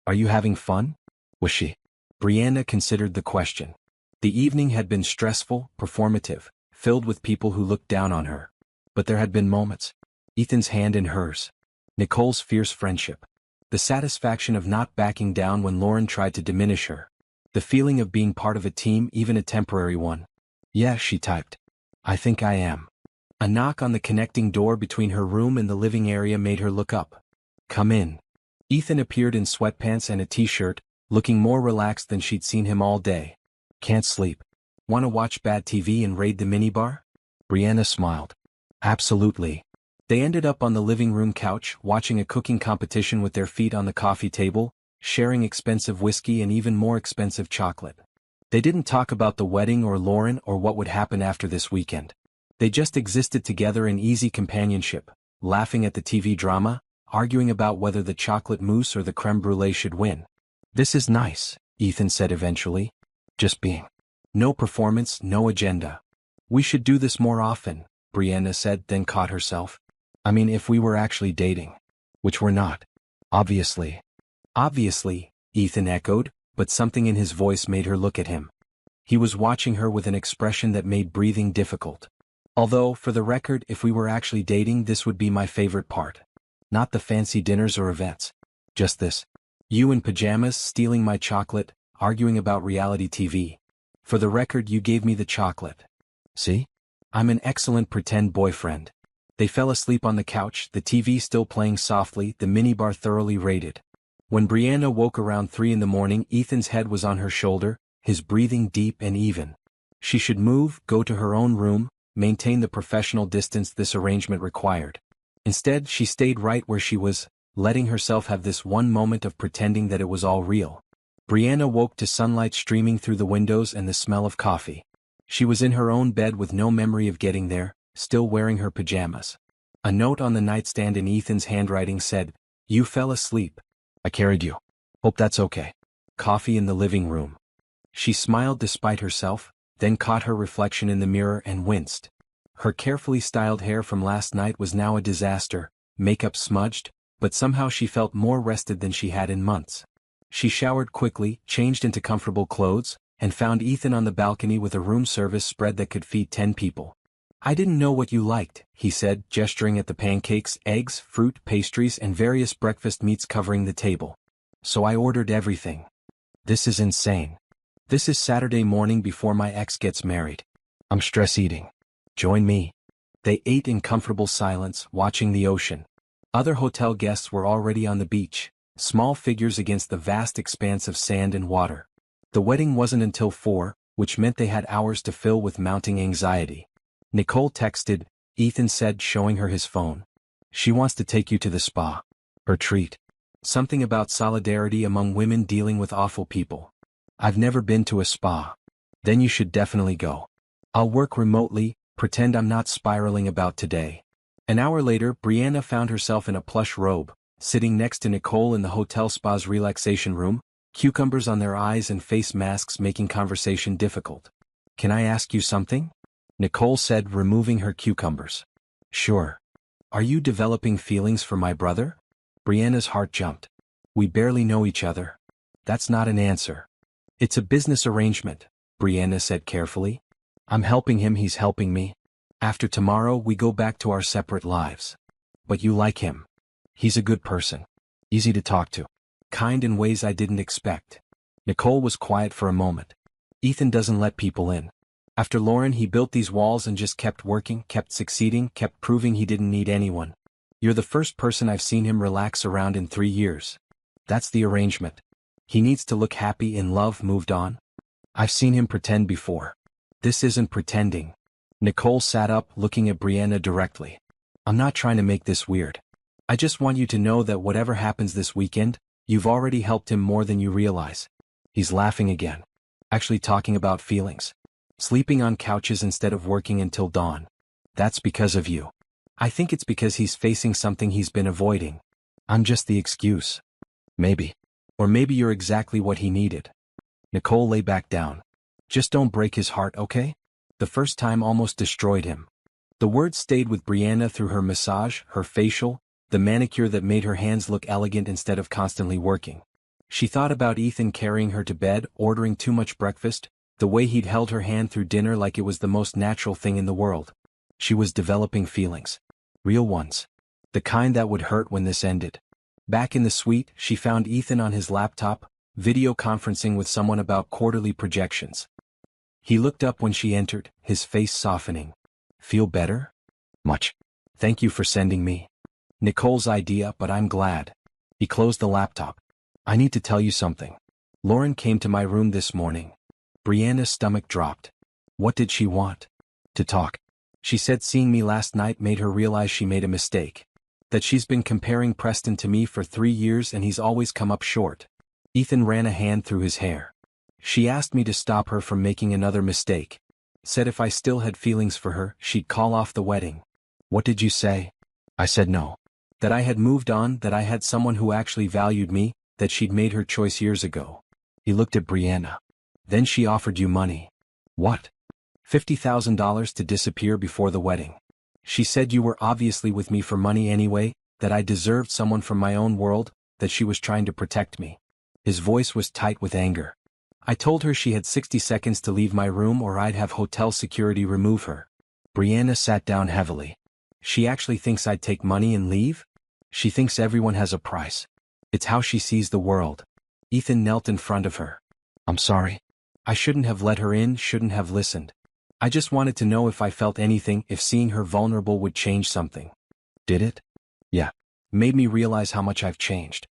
Are you having fun?" Was she? Brianna considered the question. The evening had been stressful, performative, filled with people who looked down on her. But there had been moments. Ethan's hand in hers. Nicole's fierce friendship. The satisfaction of not backing down when Lauren tried to diminish her. The feeling of being part of a team, even a temporary one. "Yeah," she typed. "I think I am." A knock on the connecting door between her room and the living area made her look up. "Come in." Ethan appeared in sweatpants and a t-shirt, looking more relaxed than she'd seen him all day. "Can't sleep. Want to watch bad TV and raid the minibar?" Brianna smiled. "Absolutely." They ended up on the living room couch, watching a cooking competition with their feet on the coffee table, sharing expensive whiskey and even more expensive chocolate. They didn't talk about the wedding or Lauren or what would happen after this weekend. They just existed together in easy companionship, laughing at the TV drama, arguing about whether the chocolate mousse or the creme brulee should win. "This is nice," Ethan said eventually. "Just being. No performance, no agenda." "We should do this more often," Brianna said, then caught herself. "I mean, if we were actually dating." "Which we're not. Obviously." "Obviously," Ethan echoed, but something in his voice made her look at him. He was watching her with an expression that made breathing difficult. "Although, for the record, if we were actually dating, this would be my favorite part. Not the fancy dinners or events. Just this. You in pajamas, stealing my chocolate, arguing about reality TV. For the record, you gave me the chocolate. See? I'm an excellent pretend boyfriend." They fell asleep on the couch, the TV still playing softly, the minibar thoroughly raided. When Brianna woke around 3 in the morning, Ethan's head was on her shoulder, his breathing deep and even. She should move, go to her own room, maintain the professional distance this arrangement required. Instead, she stayed right where she was, letting herself have this one moment of pretending that it was all real. Brianna woke to sunlight streaming through the windows and the smell of coffee. She was in her own bed with no memory of getting there, still wearing her pajamas. A note on the nightstand in Ethan's handwriting said, "You fell asleep. I carried you. Hope that's okay." Coffee in the living room. She smiled despite herself, then caught her reflection in the mirror and winced. Her carefully styled hair from last night was now a disaster, makeup smudged, but somehow she felt more rested than she had in months. She showered quickly, changed into comfortable clothes, and found Ethan on the balcony with a room service spread that could feed 10 people. "I didn't know what you liked," he said, gesturing at the pancakes, eggs, fruit, pastries, and various breakfast meats covering the table. "So I ordered everything." "This is insane. This is Saturday morning before my ex gets married. I'm stress eating. Join me." They ate in comfortable silence, watching the ocean. Other hotel guests were already on the beach, small figures against the vast expanse of sand and water. The wedding wasn't until 4, which meant they had hours to fill with mounting anxiety. Nicole texted, Ethan said, showing her his phone. "She wants to take you to the spa. Her treat. Something about solidarity among women dealing with awful people. I've never been to a spa. Then you should definitely go. I'll work remotely, pretend I'm not spiraling about today." An hour later, Brianna found herself in a plush robe, sitting next to Nicole in the hotel spa's relaxation room, cucumbers on their eyes and face masks making conversation difficult. "Can I ask you something?" Nicole said, removing her cucumbers. "Sure. Are you developing feelings for my brother?" Brianna's heart jumped. "We barely know each other." "That's not an answer." "It's a business arrangement," Brianna said carefully. "I'm helping him, he's helping me. After tomorrow, we go back to our separate lives. But you like him. He's a good person. Easy to talk to. Kind in ways I didn't expect." Nicole was quiet for a moment. "Ethan doesn't let people in. After Lauren, he built these walls and just kept working, kept succeeding, kept proving he didn't need anyone. You're the first person I've seen him relax around in 3 years. That's the arrangement. He needs to look happy, in love, moved on. I've seen him pretend before. This isn't pretending. Nicole sat up, looking at Brianna directly. I'm not trying to make this weird. I just want you to know that whatever happens this weekend, you've already helped him more than you realize. He's laughing again. Actually talking about feelings. Sleeping on couches instead of working until dawn. That's because of you. I think it's because he's facing something he's been avoiding. I'm just the excuse. Maybe. Or maybe you're exactly what he needed. Nicole lay back down. Just don't break his heart, okay? The first time almost destroyed him. The words stayed with Brianna through her massage, her facial, the manicure that made her hands look elegant instead of constantly working. She thought about Ethan carrying her to bed, ordering too much breakfast, the way he'd held her hand through dinner like it was the most natural thing in the world. She was developing feelings. Real ones. The kind that would hurt when this ended. Back in the suite, she found Ethan on his laptop, video conferencing with someone about quarterly projections. He looked up when she entered, his face softening. Feel better? Much. Thank you for sending me. Nicole's idea, but I'm glad. He closed the laptop. I need to tell you something. Lauren came to my room this morning. Brianna's stomach dropped. What did she want? To talk. She said seeing me last night made her realize she made a mistake. That she's been comparing Preston to me for 3 years and he's always come up short. Ethan ran a hand through his hair. She asked me to stop her from making another mistake. Said if I still had feelings for her, she'd call off the wedding. What did you say? I said no. That I had moved on, that I had someone who actually valued me, that she'd made her choice years ago. He looked at Brianna. Then she offered you money. What? $50,000 to disappear before the wedding. She said you were obviously with me for money anyway, that I deserved someone from my own world, that she was trying to protect me. His voice was tight with anger. I told her she had 60 seconds to leave my room or I'd have hotel security remove her. Brianna sat down heavily. She actually thinks I'd take money and leave? She thinks everyone has a price. It's how she sees the world. Ethan knelt in front of her. I'm sorry. I shouldn't have let her in, shouldn't have listened. I just wanted to know if I felt anything, if seeing her vulnerable would change something. Did it? Yeah. Made me realize how much I've changed.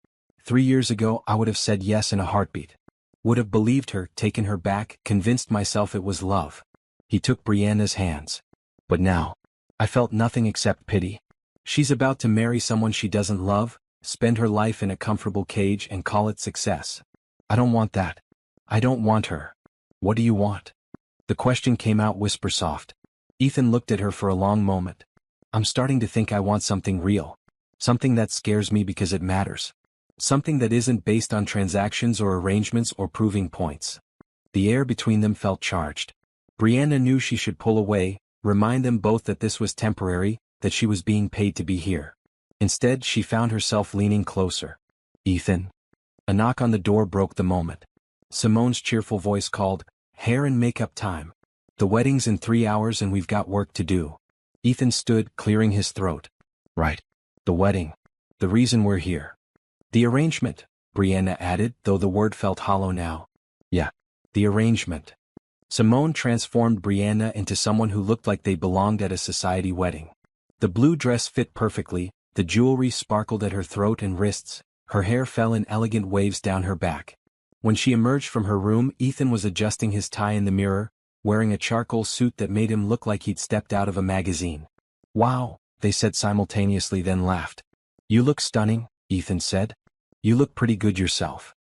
3 years ago I would have said yes in a heartbeat. Would have believed her, taken her back, convinced myself it was love. He took Brianna's hands. But now, I felt nothing except pity. She's about to marry someone she doesn't love, spend her life in a comfortable cage and call it success. I don't want that. I don't want her. What do you want? The question came out whisper soft. Ethan looked at her for a long moment. I'm starting to think I want something real. Something that scares me because it matters. Something that isn't based on transactions or arrangements or proving points. The air between them felt charged. Brianna knew she should pull away, remind them both that this was temporary, that she was being paid to be here. Instead, she found herself leaning closer. Ethan. A knock on the door broke the moment. Simone's cheerful voice called, hair and makeup time. The wedding's in 3 hours and we've got work to do. Ethan stood, clearing his throat. Right. The wedding. The reason we're here. The arrangement, Brianna added, though the word felt hollow now. Yeah. The arrangement. Simone transformed Brianna into someone who looked like they belonged at a society wedding. The blue dress fit perfectly, the jewelry sparkled at her throat and wrists, her hair fell in elegant waves down her back. When she emerged from her room, Ethan was adjusting his tie in the mirror, wearing a charcoal suit that made him look like he'd stepped out of a magazine. Wow, they said simultaneously, then laughed. You look stunning, Ethan said. You look pretty good yourself.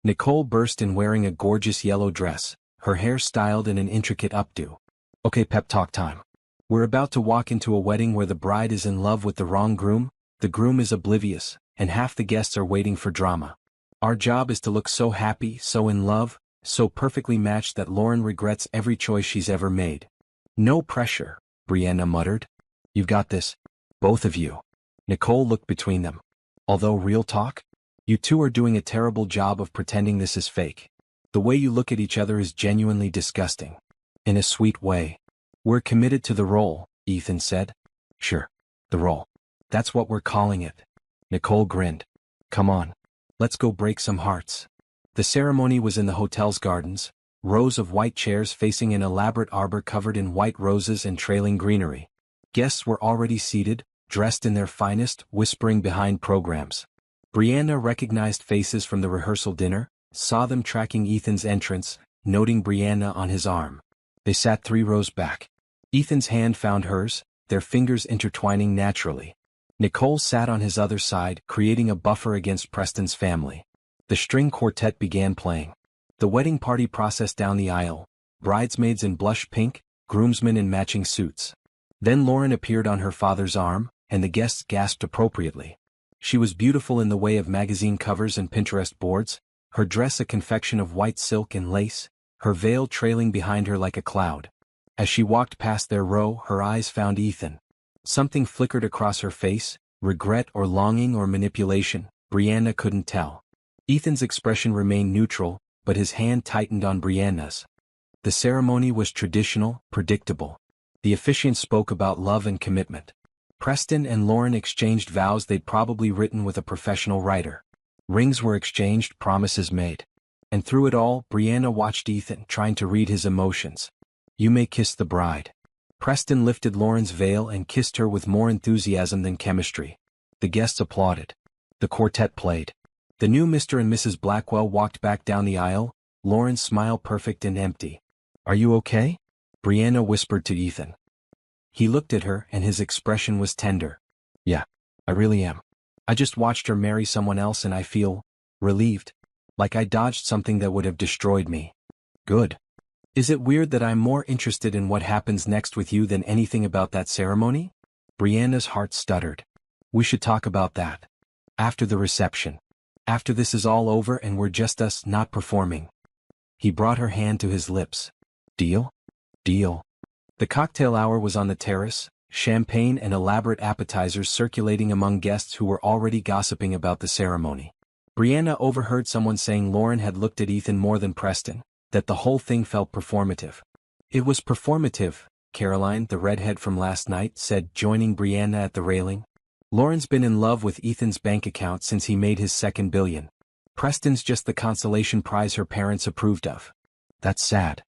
Nicole burst in wearing a gorgeous yellow dress, her hair styled in an intricate updo. Okay, pep talk time. We're about to walk into a wedding where the bride is in love with the wrong groom, the groom is oblivious, and half the guests are waiting for drama. Our job is to look so happy, so in love, so perfectly matched that Lauren regrets every choice she's ever made. No pressure, Brianna muttered. You've got this. Both of you. Nicole looked between them. Although real talk? You two are doing a terrible job of pretending this is fake. The way you look at each other is genuinely disgusting. In a sweet way. We're committed to the role, Ethan said. Sure. The role. That's what we're calling it. Nicole grinned. Come on. Let's go break some hearts. The ceremony was in the hotel's gardens, rows of white chairs facing an elaborate arbor covered in white roses and trailing greenery. Guests were already seated, dressed in their finest, whispering behind programs. Brianna recognized faces from the rehearsal dinner, saw them tracking Ethan's entrance, noting Brianna on his arm. They sat 3 rows back. Ethan's hand found hers, their fingers intertwining naturally. Nicole sat on his other side, creating a buffer against Preston's family. The string quartet began playing. The wedding party processed down the aisle, bridesmaids in blush pink, groomsmen in matching suits. Then Lauren appeared on her father's arm, and the guests gasped appropriately. She was beautiful in the way of magazine covers and Pinterest boards, her dress a confection of white silk and lace, her veil trailing behind her like a cloud. As she walked past their row, her eyes found Ethan. Something flickered across her face, regret or longing or manipulation, Brianna couldn't tell. Ethan's expression remained neutral, but his hand tightened on Brianna's. The ceremony was traditional, predictable. The officiant spoke about love and commitment. Preston and Lauren exchanged vows they'd probably written with a professional writer. Rings were exchanged, promises made. And through it all, Brianna watched Ethan, trying to read his emotions. "You may kiss the bride." Preston lifted Lauren's veil and kissed her with more enthusiasm than chemistry. The guests applauded. The quartet played. The new Mr. and Mrs. Blackwell walked back down the aisle, Lauren's smile perfect and empty. "Are you okay?" Brianna whispered to Ethan. He looked at her and his expression was tender. "Yeah, I really am. I just watched her marry someone else and I feel relieved. Like I dodged something that would have destroyed me." "Good. Is it weird that I'm more interested in what happens next with you than anything about that ceremony?" Brianna's heart stuttered. "We should talk about that. After the reception. After this is all over and we're just us not performing." He brought her hand to his lips. "Deal?" "Deal." The cocktail hour was on the terrace, champagne and elaborate appetizers circulating among guests who were already gossiping about the ceremony. Brianna overheard someone saying Lauren had looked at Ethan more than Preston, that the whole thing felt performative. "It was performative," Caroline, the redhead from last night, said, joining Brianna at the railing. "Lauren's been in love with Ethan's bank account since he made his second billion. Preston's just the consolation prize her parents approved of. That's sad.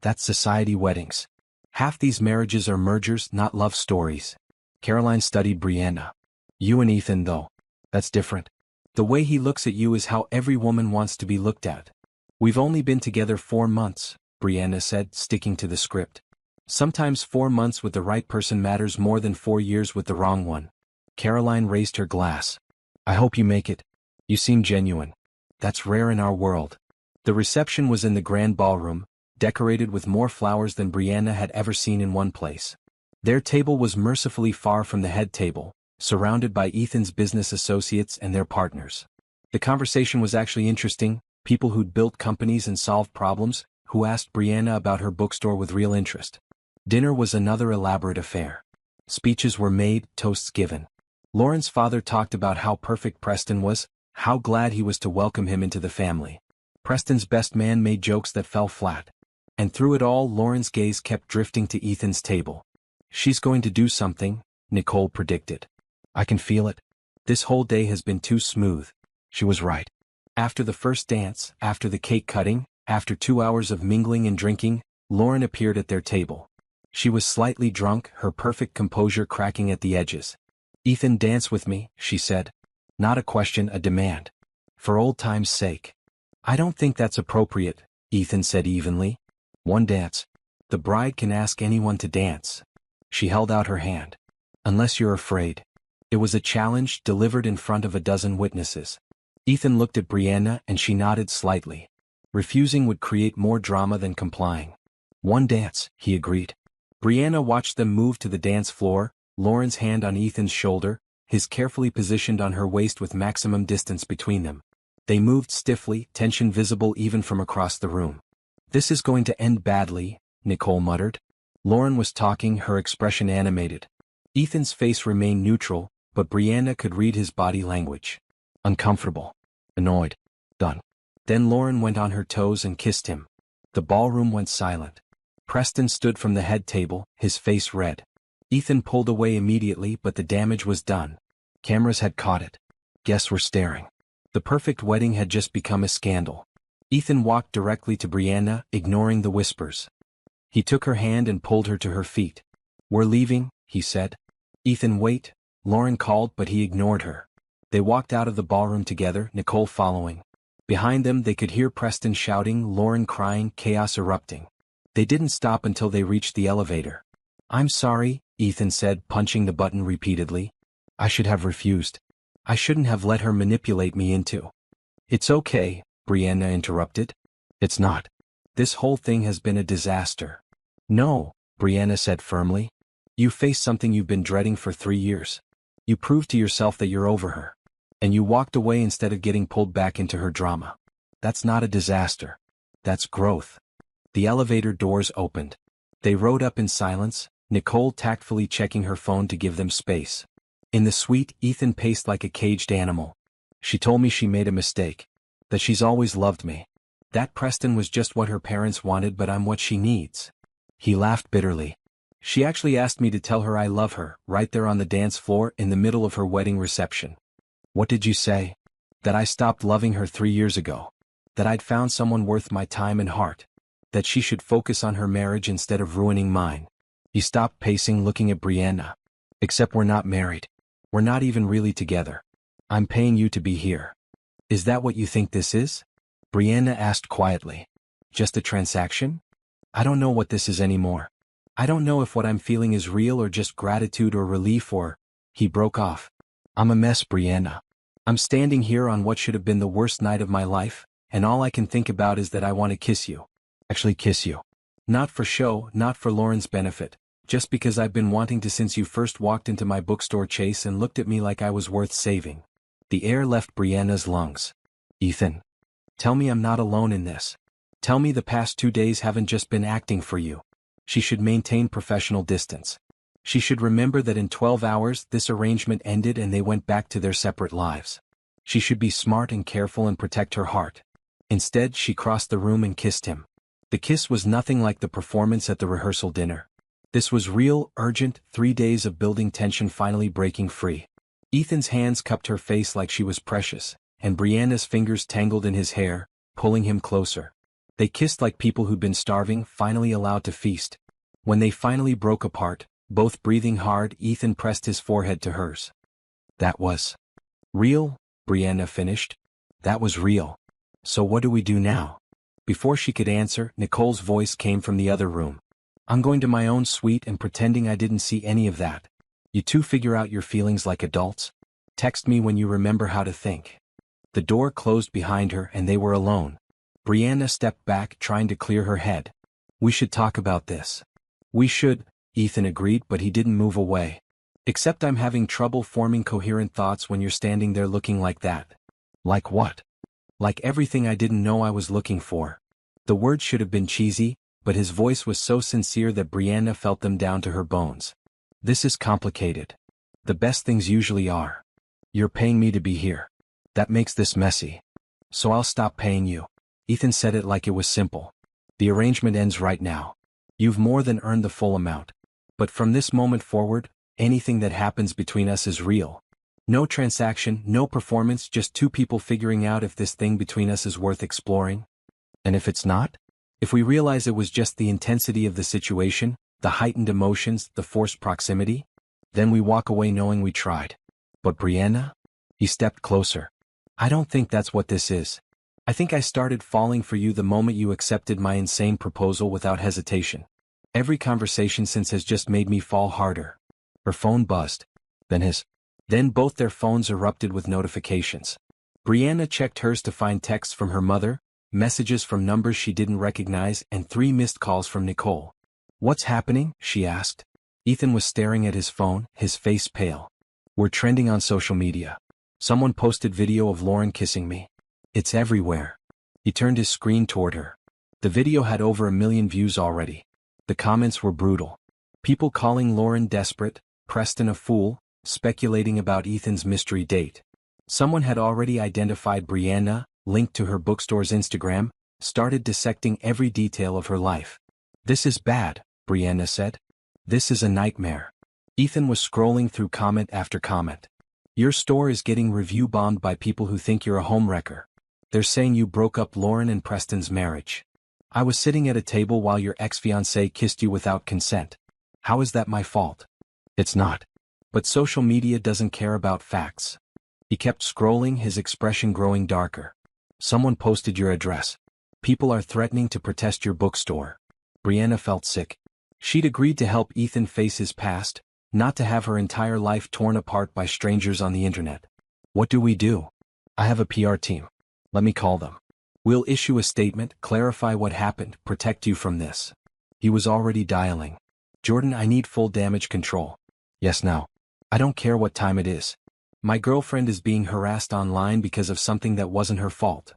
That's society weddings. Half these marriages are mergers, not love stories." Caroline studied Brianna. "You and Ethan, though. That's different. The way he looks at you is how every woman wants to be looked at." "We've only been together 4 months, Brianna said, sticking to the script. "Sometimes 4 months with the right person matters more than 4 years with the wrong one." Caroline raised her glass. "I hope you make it. You seem genuine. That's rare in our world." The reception was in the grand ballroom, decorated with more flowers than Brianna had ever seen in one place. Their table was mercifully far from the head table, surrounded by Ethan's business associates and their partners. The conversation was actually interesting, people who'd built companies and solved problems, who asked Brianna about her bookstore with real interest. Dinner was another elaborate affair. Speeches were made, toasts given. Lauren's father talked about how perfect Preston was, how glad he was to welcome him into the family. Preston's best man made jokes that fell flat. And through it all, Lauren's gaze kept drifting to Ethan's table. "She's going to do something," Nicole predicted. "I can feel it. This whole day has been too smooth." She was right. After the first dance, after the cake cutting, after 2 hours of mingling and drinking, Lauren appeared at their table. She was slightly drunk, her perfect composure cracking at the edges. "Ethan, dance with me," she said. Not a question, a demand. "For old time's sake." "I don't think that's appropriate," Ethan said evenly. "One dance. The bride can ask anyone to dance." She held out her hand. "Unless you're afraid." It was a challenge delivered in front of a dozen witnesses. Ethan looked at Brianna and she nodded slightly. Refusing would create more drama than complying. "One dance," he agreed. Brianna watched them move to the dance floor, Lauren's hand on Ethan's shoulder, his carefully positioned on her waist with maximum distance between them. They moved stiffly, tension visible even from across the room. "This is going to end badly," Nicole muttered. Lauren was talking, her expression animated. Ethan's face remained neutral, but Brianna could read his body language. Uncomfortable. Annoyed. Done. Then Lauren went on her toes and kissed him. The ballroom went silent. Preston stood from the head table, his face red. Ethan pulled away immediately, but the damage was done. Cameras had caught it. Guests were staring. The perfect wedding had just become a scandal. Ethan walked directly to Brianna, ignoring the whispers. He took her hand and pulled her to her feet. "We're leaving," he said. "Ethan, wait," Lauren called, but he ignored her. They walked out of the ballroom together, Nicole following. Behind them they could hear Preston shouting, Lauren crying, chaos erupting. They didn't stop until they reached the elevator. "I'm sorry," Ethan said, punching the button repeatedly. "I should have refused. I shouldn't have let her manipulate me into." "It's okay," Brianna interrupted. "It's not. This whole thing has been a disaster." "No," Brianna said firmly. "You faced something you've been dreading for 3 years. You proved to yourself that you're over her. And you walked away instead of getting pulled back into her drama. That's not a disaster. That's growth." The elevator doors opened. They rode up in silence, Nicole tactfully checking her phone to give them space. In the suite, Ethan paced like a caged animal. "She told me she made a mistake. That she's always loved me. That Preston was just what her parents wanted, but I'm what she needs." He laughed bitterly. "She actually asked me to tell her I love her, right there on the dance floor in the middle of her wedding reception." "What did you say?" "That I stopped loving her 3 years ago. That I'd found someone worth my time and heart. That she should focus on her marriage instead of ruining mine." He stopped pacing, looking at Brianna. "Except we're not married. We're not even really together. I'm paying you to be here." "Is that what you think this is?" Brianna asked quietly. "Just a transaction? I don't know what this is anymore. I don't know if what I'm feeling is real or just gratitude or relief or—" He broke off. "I'm a mess, Brianna. I'm standing here on what should have been the worst night of my life, and all I can think about is that I want to kiss you. Actually kiss you. Not for show, not for Lauren's benefit, just because I've been wanting to since you first walked into my bookstore, Chase, and looked at me like I was worth saving." The air left Brianna's lungs. "Ethan. Tell me I'm not alone in this. Tell me the past 2 days haven't just been acting for you." She should maintain professional distance. She should remember that in 12 hours this arrangement ended and they went back to their separate lives. She should be smart and careful and protect her heart. Instead, she crossed the room and kissed him. The kiss was nothing like the performance at the rehearsal dinner. This was real, urgent, 3 days of building tension finally breaking free. Ethan's hands cupped her face like she was precious, and Brianna's fingers tangled in his hair, pulling him closer. They kissed like people who'd been starving, finally allowed to feast. When they finally broke apart, both breathing hard, Ethan pressed his forehead to hers. "That was real," Brianna finished. "That was real. So what do we do now?" Before she could answer, Nicole's voice came from the other room. "I'm going to my own suite and pretending I didn't see any of that. You two figure out your feelings like adults. Text me when you remember how to think." The door closed behind her and they were alone. Brianna stepped back, trying to clear her head. "We should talk about this." "We should," Ethan agreed, but he didn't move away. "Except I'm having trouble forming coherent thoughts when you're standing there looking like that." "Like what?" "Like everything I didn't know I was looking for." The words should have been cheesy, but his voice was so sincere that Brianna felt them down to her bones. "This is complicated. The best things usually are. You're paying me to be here. That makes this messy. So I'll stop paying you." Ethan said it like it was simple. "The arrangement ends right now. You've more than earned the full amount. But from this moment forward, anything that happens between us is real. No transaction, no performance, just two people figuring out if this thing between us is worth exploring. And if it's not? If we realize it was just the intensity of the situation, the heightened emotions, the forced proximity, then we walk away knowing we tried." "But Brianna?" He stepped closer. "I don't think that's what this is. I think I started falling for you the moment you accepted my insane proposal without hesitation. Every conversation since has just made me fall harder." Her phone buzzed. Then both their phones erupted with notifications. Brianna checked hers to find texts from her mother, messages from numbers she didn't recognize, and 3 missed calls from Nicole. "What's happening?" she asked. Ethan was staring at his phone, his face pale. "We're trending on social media. Someone posted video of Lauren kissing me. It's everywhere." He turned his screen toward her. The video had over 1 million views already. The comments were brutal. People calling Lauren desperate, Preston a fool, speculating about Ethan's mystery date. Someone had already identified Brianna, linked to her bookstore's Instagram, started dissecting every detail of her life. "This is bad," Brianna said. "This is a nightmare." Ethan was scrolling through comment after comment. "Your store is getting review bombed by people who think you're a homewrecker. They're saying you broke up Lauren and Preston's marriage. I was sitting at a table while your ex-fiancé kissed you without consent. How is that my fault?" "It's not. But social media doesn't care about facts." He kept scrolling, his expression growing darker. Someone posted your address. People are threatening to protest your bookstore. Brianna felt sick. She'd agreed to help Ethan face his past, not to have her entire life torn apart by strangers on the internet. What do we do? I have a PR team. Let me call them. We'll issue a statement, clarify what happened, protect you from this. He was already dialing. Jordan, I need full damage control. Yes, now. I don't care what time it is. My girlfriend is being harassed online because of something that wasn't her fault.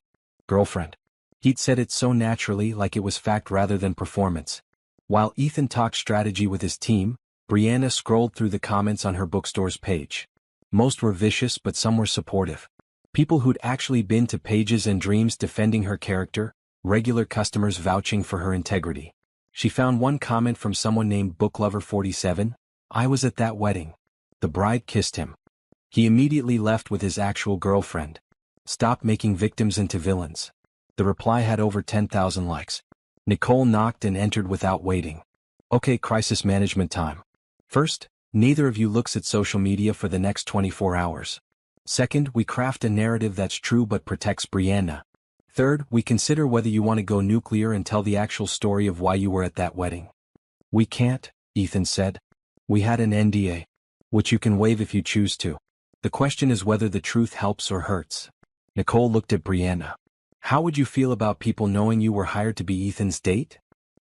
Girlfriend. He'd said it so naturally, like it was fact rather than performance. While Ethan talked strategy with his team, Brianna scrolled through the comments on her bookstore's page. Most were vicious, but some were supportive. People who'd actually been to Pages and Dreams defending her character, regular customers vouching for her integrity. She found one comment from someone named Booklover47, I was at that wedding. The bride kissed him. He immediately left with his actual girlfriend. Stop making victims into villains. The reply had over 10,000 likes. Nicole knocked and entered without waiting. Okay, crisis management time. First, neither of you looks at social media for the next 24 hours. Second, we craft a narrative that's true but protects Brianna. Third, we consider whether you want to go nuclear and tell the actual story of why you were at that wedding. We can't, Ethan said. We had an NDA, which you can waive if you choose to. The question is whether the truth helps or hurts. Nicole looked at Brianna. How would you feel about people knowing you were hired to be Ethan's date?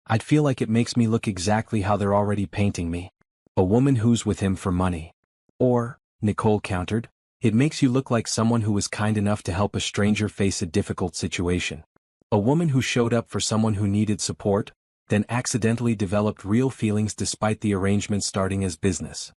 I'd feel like it makes me look exactly how they're already painting me. A woman who's with him for money. Or, Nicole countered, it makes you look like someone who was kind enough to help a stranger face a difficult situation. A woman who showed up for someone who needed support, then accidentally developed real feelings despite the arrangement starting as business.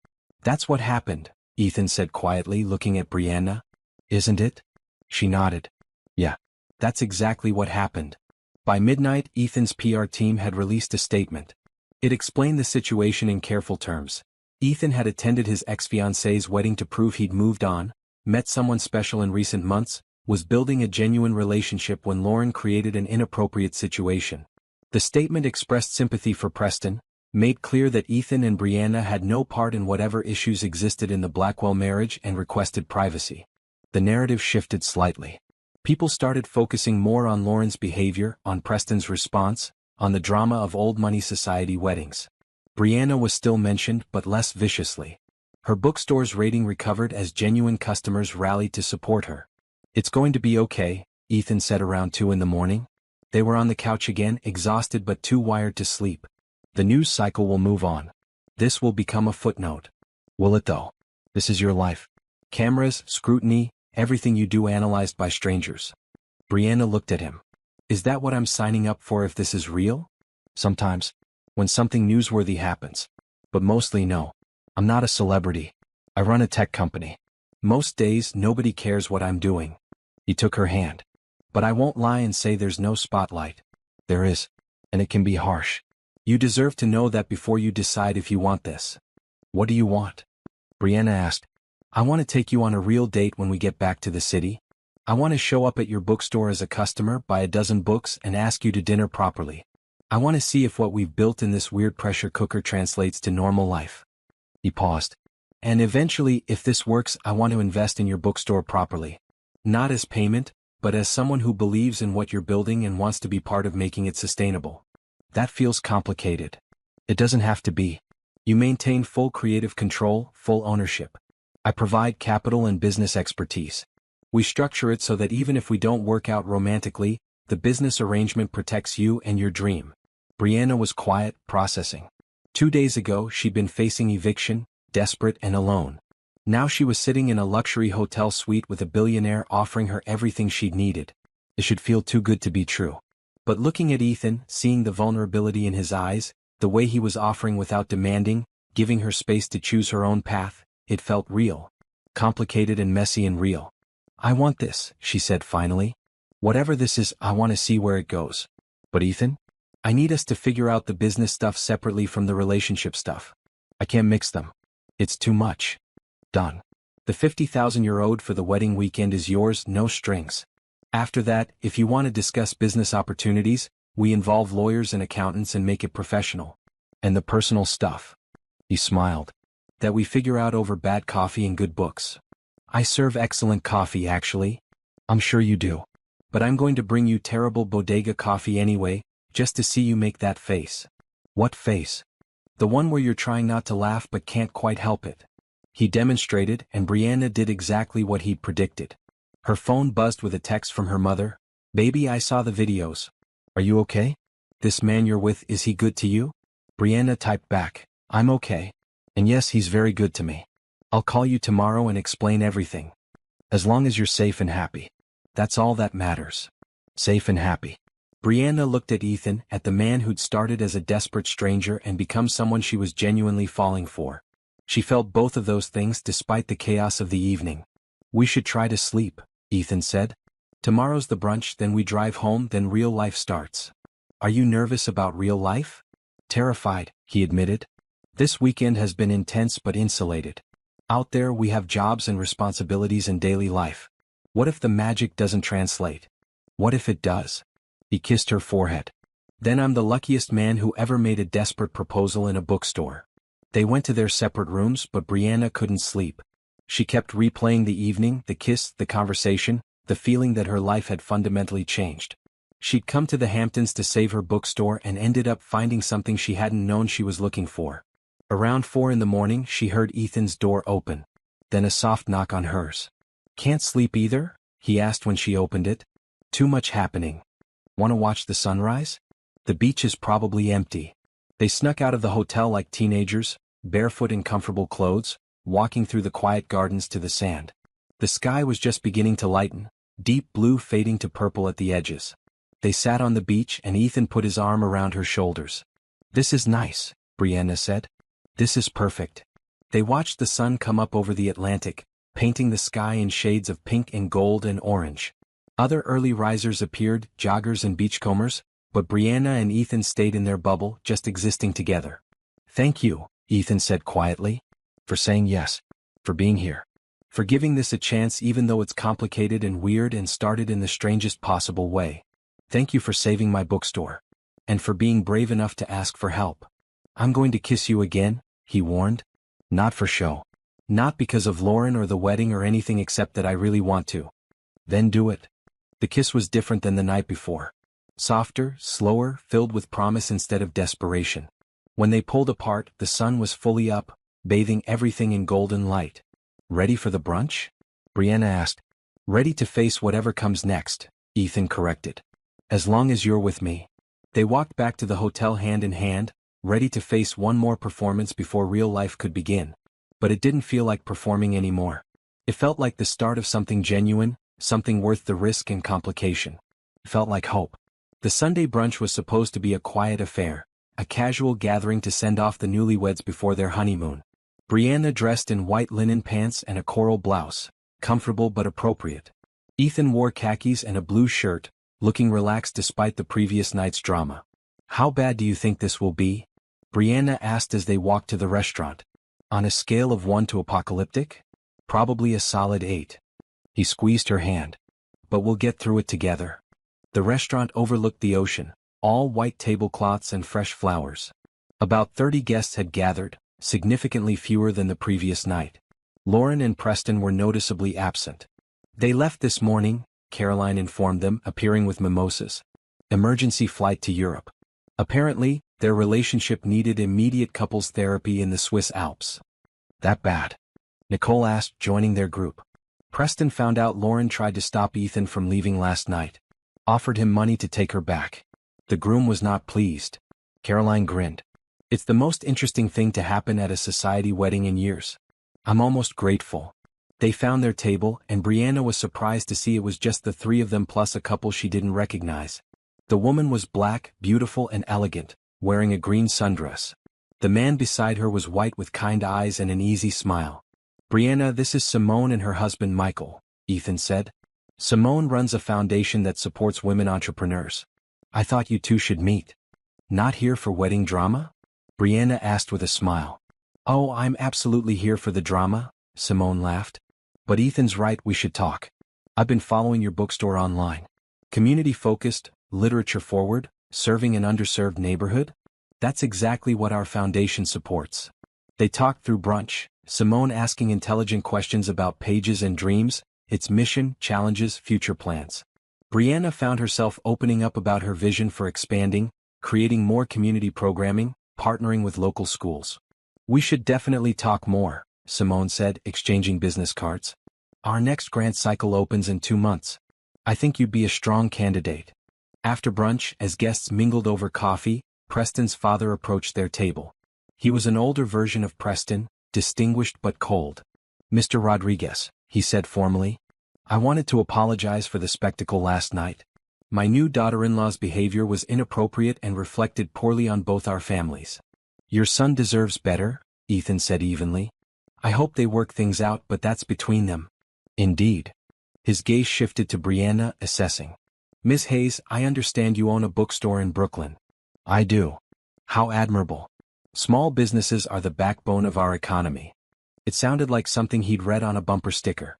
That's what happened, Ethan said quietly, looking at Brianna. Isn't it? She nodded. Yeah, that's exactly what happened. By midnight, Ethan's PR team had released a statement. It explained the situation in careful terms. Ethan had attended his ex-fiancée's wedding to prove he'd moved on, met someone special in recent months, was building a genuine relationship when Lauren created an inappropriate situation. The statement expressed sympathy for Preston, made clear that Ethan and Brianna had no part in whatever issues existed in the Blackwell marriage, and requested privacy. The narrative shifted slightly. People started focusing more on Lauren's behavior, on Preston's response, on the drama of old money society weddings. Brianna was still mentioned, but less viciously. Her bookstore's rating recovered as genuine customers rallied to support her. It's going to be okay, Ethan said around 2 in the morning. They were on the couch again, exhausted but too wired to sleep. The news cycle will move on. This will become a footnote. Will it though? This is your life. Cameras, scrutiny, everything you do analyzed by strangers. Brianna looked at him. Is that what I'm signing up for if this is real? Sometimes. When something newsworthy happens. But mostly no. I'm not a celebrity. I run a tech company. Most days nobody cares what I'm doing. He took her hand. But I won't lie and say there's no spotlight. There is. And it can be harsh. You deserve to know that before you decide if you want this. What do you want? Brianna asked. I want to take you on a real date when we get back to the city. I want to show up at your bookstore as a customer, buy a dozen books, and ask you to dinner properly. I want to see if what we've built in this weird pressure cooker translates to normal life. He paused. And eventually, if this works, I want to invest in your bookstore properly. Not as payment, but as someone who believes in what you're building and wants to be part of making it sustainable. That feels complicated. It doesn't have to be. You maintain full creative control, full ownership. I provide capital and business expertise. We structure it so that even if we don't work out romantically, the business arrangement protects you and your dream. Brianna was quiet, processing. 2 days ago, she'd been facing eviction, desperate and alone. Now she was sitting in a luxury hotel suite with a billionaire offering her everything she'd needed. It should feel too good to be true. But looking at Ethan, seeing the vulnerability in his eyes, the way he was offering without demanding, giving her space to choose her own path, it felt real. Complicated and messy and real. I want this, she said finally. Whatever this is, I want to see where it goes. But Ethan? I need us to figure out the business stuff separately from the relationship stuff. I can't mix them. It's too much. Done. The $50,000 you're owed for the wedding weekend is yours, no strings. After that, if you want to discuss business opportunities, we involve lawyers and accountants and make it professional. And the personal stuff. He smiled. That we figure out over bad coffee and good books. I serve excellent coffee actually. I'm sure you do. But I'm going to bring you terrible bodega coffee anyway, just to see you make that face. What face? The one where you're trying not to laugh but can't quite help it. He demonstrated, and Brianna did exactly what he'd predicted. Her phone buzzed with a text from her mother. Baby, I saw the videos. Are you okay? This man you're with, is he good to you? Brianna typed back, I'm okay. And yes, he's very good to me. I'll call you tomorrow and explain everything. As long as you're safe and happy. That's all that matters. Safe and happy. Brianna looked at Ethan, at the man who'd started as a desperate stranger and become someone she was genuinely falling for. She felt both of those things despite the chaos of the evening. We should try to sleep, Ethan said. Tomorrow's the brunch, then we drive home, then real life starts. Are you nervous about real life? Terrified, he admitted. This weekend has been intense but insulated. Out there we have jobs and responsibilities and daily life. What if the magic doesn't translate? What if it does? He kissed her forehead. Then I'm the luckiest man who ever made a desperate proposal in a bookstore. They went to their separate rooms, but Brianna couldn't sleep. She kept replaying the evening, the kiss, the conversation, the feeling that her life had fundamentally changed. She'd come to the Hamptons to save her bookstore and ended up finding something she hadn't known she was looking for. Around 4 a.m, she heard Ethan's door open. Then a soft knock on hers. Can't sleep either? He asked when she opened it. Too much happening. Want to watch the sunrise? The beach is probably empty. They snuck out of the hotel like teenagers, barefoot in comfortable clothes, walking through the quiet gardens to the sand. The sky was just beginning to lighten, deep blue fading to purple at the edges. They sat on the beach and Ethan put his arm around her shoulders. This is nice, Brianna said. This is perfect. They watched the sun come up over the Atlantic, painting the sky in shades of pink and gold and orange. Other early risers appeared, joggers and beachcombers, but Brianna and Ethan stayed in their bubble, just existing together. Thank you, Ethan said quietly. For saying yes. For being here. For giving this a chance even though it's complicated and weird and started in the strangest possible way. Thank you for saving my bookstore. And for being brave enough to ask for help. I'm going to kiss you again, he warned. Not for show. Not because of Lauren or the wedding or anything except that I really want to. Then do it. The kiss was different than the night before. Softer, slower, filled with promise instead of desperation. When they pulled apart, the sun was fully up, bathing everything in golden light. Ready for the brunch? Brianna asked. Ready to face whatever comes next, Ethan corrected. As long as you're with me. They walked back to the hotel hand in hand, ready to face one more performance before real life could begin. But it didn't feel like performing anymore. It felt like the start of something genuine, something worth the risk and complication. It felt like hope. The Sunday brunch was supposed to be a quiet affair, a casual gathering to send off the newlyweds before their honeymoon. Brianna dressed in white linen pants and a coral blouse, comfortable but appropriate. Ethan wore khakis and a blue shirt, looking relaxed despite the previous night's drama. How bad do you think this will be? Brianna asked as they walked to the restaurant. On a scale of 1 to apocalyptic? Probably a solid 8. He squeezed her hand. But we'll get through it together. The restaurant overlooked the ocean, all white tablecloths and fresh flowers. About 30 guests had gathered, significantly fewer than the previous night. Lauren and Preston were noticeably absent. They left this morning, Caroline informed them, appearing with mimosas. Emergency flight to Europe. Apparently, their relationship needed immediate couples therapy in the Swiss Alps. That bad? Nicole asked, joining their group. Preston found out Lauren tried to stop Ethan from leaving last night. Offered him money to take her back. The groom was not pleased. Caroline grinned. It's the most interesting thing to happen at a society wedding in years. I'm almost grateful. They found their table, and Brianna was surprised to see it was just the 3 of them plus a couple she didn't recognize. The woman was black, beautiful and elegant, wearing a green sundress. The man beside her was white with kind eyes and an easy smile. Brianna, this is Simone and her husband Michael, Ethan said. Simone runs a foundation that supports women entrepreneurs. I thought you two should meet. Not here for wedding drama? Brianna asked with a smile. Oh, I'm absolutely here for the drama, Simone laughed. But Ethan's right, we should talk. I've been following your bookstore online. Community-focused, literature-forward, serving an underserved neighborhood? That's exactly what our foundation supports. They talked through brunch, Simone asking intelligent questions about Pages and Dreams, its mission, challenges, future plans. Brianna found herself opening up about her vision for expanding, creating more community programming, partnering with local schools. "We should definitely talk more," Simone said, exchanging business cards. "Our next grant cycle opens in 2 months. I think you'd be a strong candidate." After brunch, as guests mingled over coffee, Preston's father approached their table. He was an older version of Preston, distinguished but cold. "Mr. Rodriguez," he said formally, "I wanted to apologize for the spectacle last night. My new daughter-in-law's behavior was inappropriate and reflected poorly on both our families." "Your son deserves better," Ethan said evenly. "I hope they work things out, but that's between them." "Indeed." His gaze shifted to Brianna, assessing. "Miss Hayes, I understand you own a bookstore in Brooklyn." "I do." "How admirable. Small businesses are the backbone of our economy." It sounded like something he'd read on a bumper sticker.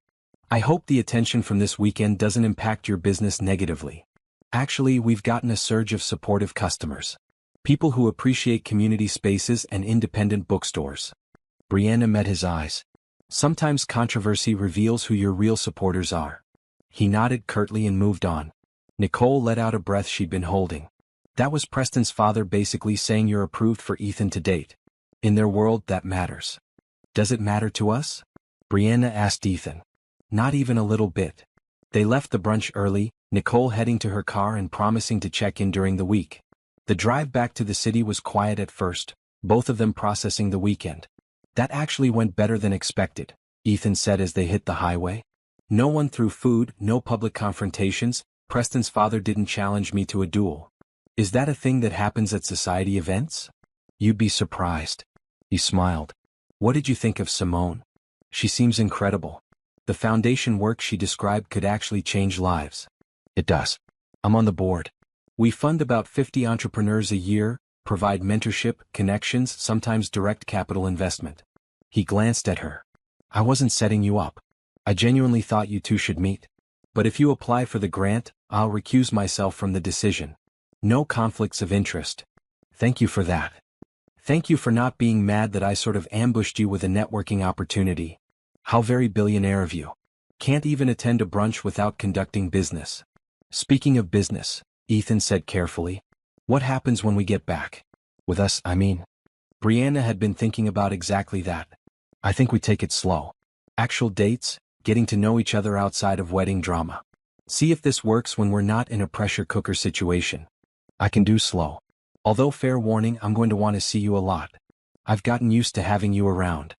"I hope the attention from this weekend doesn't impact your business negatively. Actually, we've gotten a surge of supportive customers. People who appreciate community spaces and independent bookstores." Brianna met his eyes. "Sometimes controversy reveals who your real supporters are." He nodded curtly and moved on. Nicole let out a breath she'd been holding. That was Preston's father basically saying you're approved for Ethan to date. In their world, that matters. "Does it matter to us?" Brianna asked Ethan. "Not even a little bit." They left the brunch early, Nicole heading to her car and promising to check in during the week. The drive back to the city was quiet at first, both of them processing the weekend. "That actually went better than expected," Ethan said as they hit the highway. "No one threw food, no public confrontations. Preston's father didn't challenge me to a duel." "Is that a thing that happens at society events?" "You'd be surprised." He smiled. "What did you think of Simone?" "She seems incredible. The foundation work she described could actually change lives." "It does. I'm on the board. We fund about 50 entrepreneurs a year, provide mentorship, connections, sometimes direct capital investment." He glanced at her. "I wasn't setting you up. I genuinely thought you two should meet. But if you apply for the grant, I'll recuse myself from the decision. No conflicts of interest." "Thank you for that. Thank you for not being mad that I sort of ambushed you with a networking opportunity. How very billionaire of you. Can't even attend a brunch without conducting business." "Speaking of business," Ethan said carefully, "what happens when we get back? With us, I mean." Brianna had been thinking about exactly that. "I think we take it slow. Actual dates, getting to know each other outside of wedding drama. See if this works when we're not in a pressure cooker situation." "I can do slow. Although fair warning, I'm going to want to see you a lot. I've gotten used to having you around."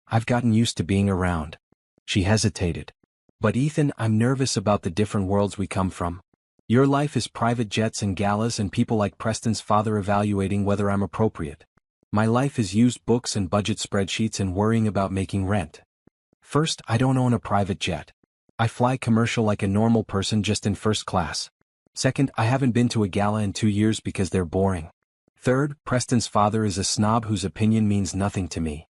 "I've gotten used to being around." She hesitated. "But Ethan, I'm nervous about the different worlds we come from. Your life is private jets and galas and people like Preston's father evaluating whether I'm appropriate. My life is used books and budget spreadsheets and worrying about making rent. First, I don't own a private jet. I fly commercial like a normal person, just in first class. Second, I haven't been to a gala in 2 years because they're boring. Third, Preston's father is a snob whose opinion means nothing to me."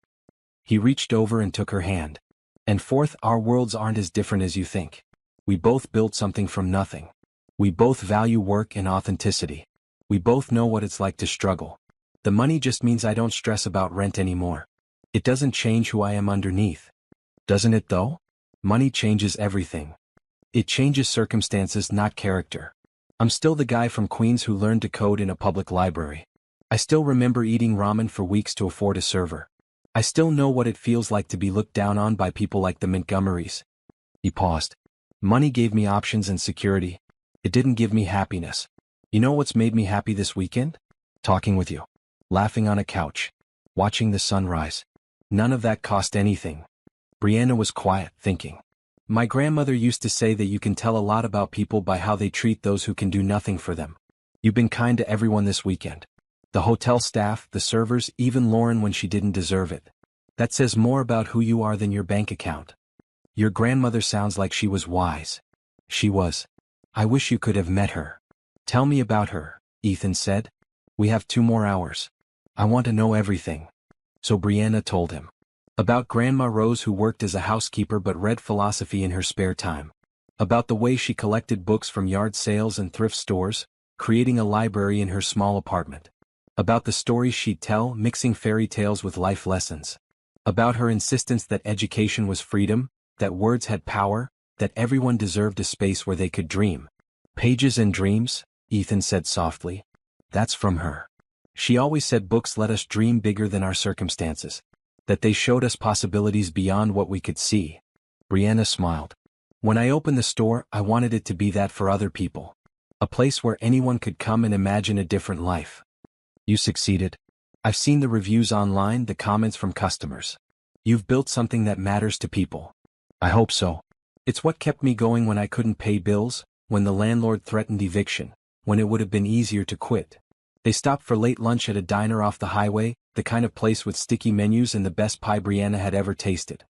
He reached over and took her hand. "And fourth, our worlds aren't as different as you think. We both built something from nothing. We both value work and authenticity. We both know what it's like to struggle. The money just means I don't stress about rent anymore. It doesn't change who I am underneath." "Doesn't it though? Money changes everything. It changes circumstances, not character. I'm still the guy from Queens who learned to code in a public library. I still remember eating ramen for weeks to afford a server. I still know what it feels like to be looked down on by people like the Montgomerys." He paused. "Money gave me options and security. It didn't give me happiness. You know what's made me happy this weekend? Talking with you. Laughing on a couch. Watching the sunrise. None of that cost anything." Brianna was quiet, thinking. "My grandmother used to say that you can tell a lot about people by how they treat those who can do nothing for them. You've been kind to everyone this weekend. The hotel staff, the servers, even Lauren when she didn't deserve it. That says more about who you are than your bank account. Your grandmother sounds like she was wise." "She was. I wish you could have met her." "Tell me about her," Ethan said. "We have 2 more hours. I want to know everything." So Brianna told him. About Grandma Rose, who worked as a housekeeper but read philosophy in her spare time. About the way she collected books from yard sales and thrift stores, creating a library in her small apartment. About the stories she'd tell, mixing fairy tales with life lessons. About her insistence that education was freedom, that words had power, that everyone deserved a space where they could dream. Pages and Dreams, Ethan said softly. That's from her. She always said books let us dream bigger than our circumstances. That they showed us possibilities beyond what we could see. Brianna smiled. When I opened the store, I wanted it to be that for other people. A place where anyone could come and imagine a different life. You succeeded. I've seen the reviews online, the comments from customers. You've built something that matters to people. I hope so. It's what kept me going when I couldn't pay bills, when the landlord threatened eviction, when it would have been easier to quit. They stopped for late lunch at a diner off the highway, the kind of place with sticky menus and the best pie Brianna had ever tasted.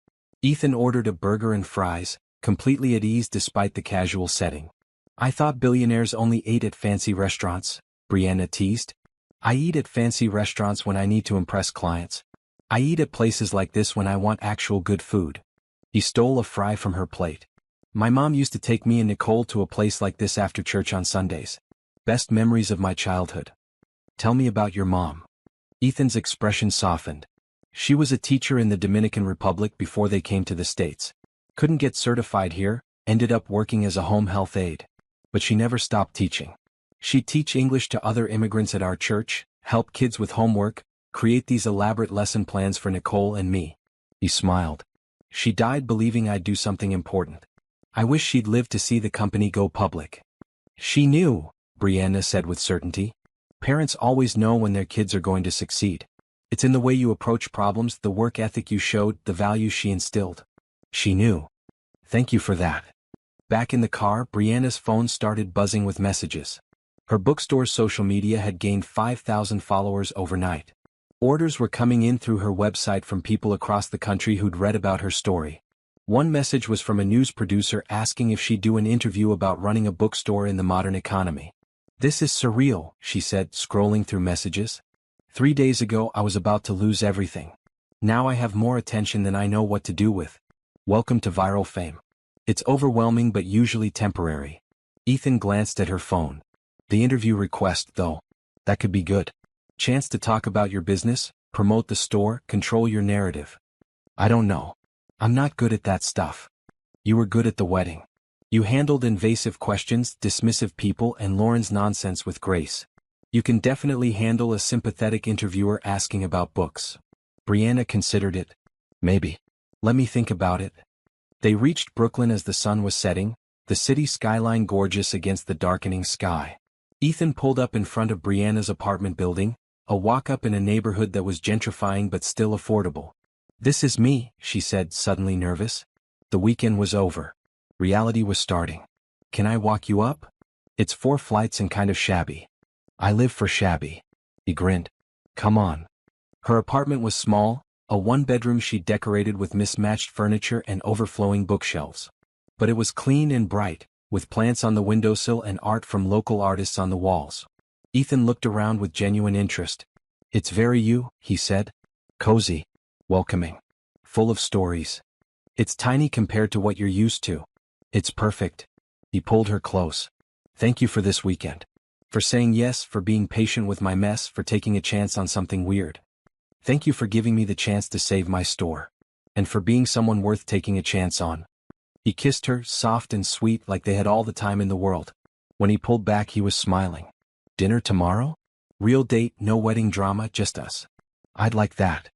Ethan ordered a burger and fries, completely at ease despite the casual setting. I thought billionaires only ate at fancy restaurants, Brianna teased. I eat at fancy restaurants when I need to impress clients. I eat at places like this when I want actual good food. He stole a fry from her plate. My mom used to take me and Nicole to a place like this after church on Sundays. Best memories of my childhood. Tell me about your mom. Ethan's expression softened. She was a teacher in the Dominican Republic before they came to the States. Couldn't get certified here, ended up working as a home health aide. But she never stopped teaching. She'd teach English to other immigrants at our church, help kids with homework, create these elaborate lesson plans for Nicole and me. He smiled. She died believing I'd do something important. I wish she'd lived to see the company go public. She knew, Brianna said with certainty. Parents always know when their kids are going to succeed. It's in the way you approach problems, the work ethic you showed, the values she instilled. She knew. Thank you for that. Back in the car, Brianna's phone started buzzing with messages. Her bookstore's social media had gained 5,000 followers overnight. Orders were coming in through her website from people across the country who'd read about her story. One message was from a news producer asking if she'd do an interview about running a bookstore in the modern economy. This is surreal, she said, scrolling through messages. 3 days ago I was about to lose everything. Now I have more attention than I know what to do with. Welcome to viral fame. It's overwhelming but usually temporary. Ethan glanced at her phone. The interview request, though. That could be good. Chance to talk about your business, promote the store, control your narrative. I don't know. I'm not good at that stuff. You were good at the wedding. You handled invasive questions, dismissive people, and Lauren's nonsense with grace. You can definitely handle a sympathetic interviewer asking about books. Brianna considered it. Maybe. Let me think about it. They reached Brooklyn as the sun was setting, the city skyline gorgeous against the darkening sky. Ethan pulled up in front of Brianna's apartment building, a walk-up in a neighborhood that was gentrifying but still affordable. This is me, she said, suddenly nervous. The weekend was over. Reality was starting. Can I walk you up? It's 4 flights and kind of shabby. I live for shabby. He grinned. Come on. Her apartment was small, a 1-bedroom she'd decorated with mismatched furniture and overflowing bookshelves. But it was clean and bright, with plants on the windowsill and art from local artists on the walls. Ethan looked around with genuine interest. It's very you, he said. Cozy. Welcoming. Full of stories. It's tiny compared to what you're used to. It's perfect. He pulled her close. Thank you for this weekend. For saying yes, for being patient with my mess, for taking a chance on something weird. Thank you for giving me the chance to save my store. And for being someone worth taking a chance on. He kissed her, soft and sweet like they had all the time in the world. When he pulled back he was smiling. Dinner tomorrow? Real date, no wedding drama, just us. I'd like that.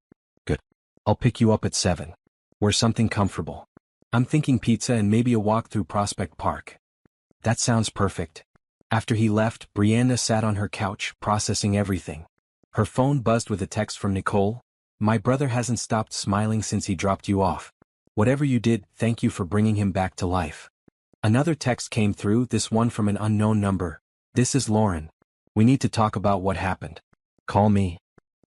Good. I'll pick you up at 7. Wear something comfortable. I'm thinking pizza and maybe a walk through Prospect Park. That sounds perfect. After he left, Brianna sat on her couch, processing everything. Her phone buzzed with a text from Nicole. My brother hasn't stopped smiling since he dropped you off. Whatever you did, thank you for bringing him back to life. Another text came through, this one from an unknown number. This is Lauren. We need to talk about what happened. Call me.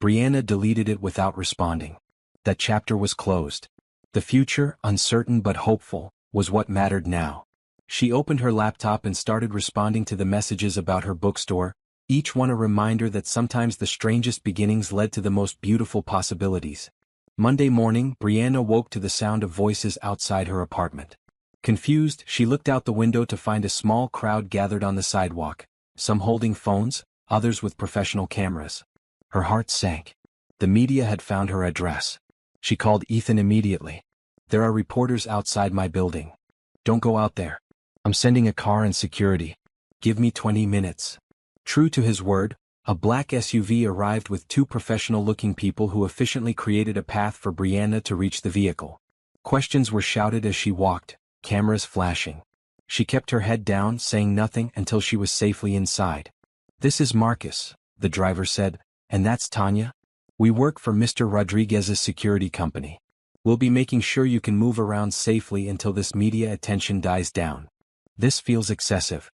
Brianna deleted it without responding. That chapter was closed. The future, uncertain but hopeful, was what mattered now. She opened her laptop and started responding to the messages about her bookstore, each one a reminder that sometimes the strangest beginnings led to the most beautiful possibilities. Monday morning, Brianna woke to the sound of voices outside her apartment. Confused, she looked out the window to find a small crowd gathered on the sidewalk, some holding phones, others with professional cameras. Her heart sank. The media had found her address. She called Ethan immediately. There are reporters outside my building. Don't go out there. I'm sending a car and security. Give me 20 minutes. True to his word, a black SUV arrived with two professional-looking people who efficiently created a path for Brianna to reach the vehicle. Questions were shouted as she walked, cameras flashing. She kept her head down, saying nothing until she was safely inside. "This is Marcus," the driver said, "and that's Tanya. We work for Mr. Rodriguez's security company. We'll be making sure you can move around safely until this media attention dies down." "This feels excessive."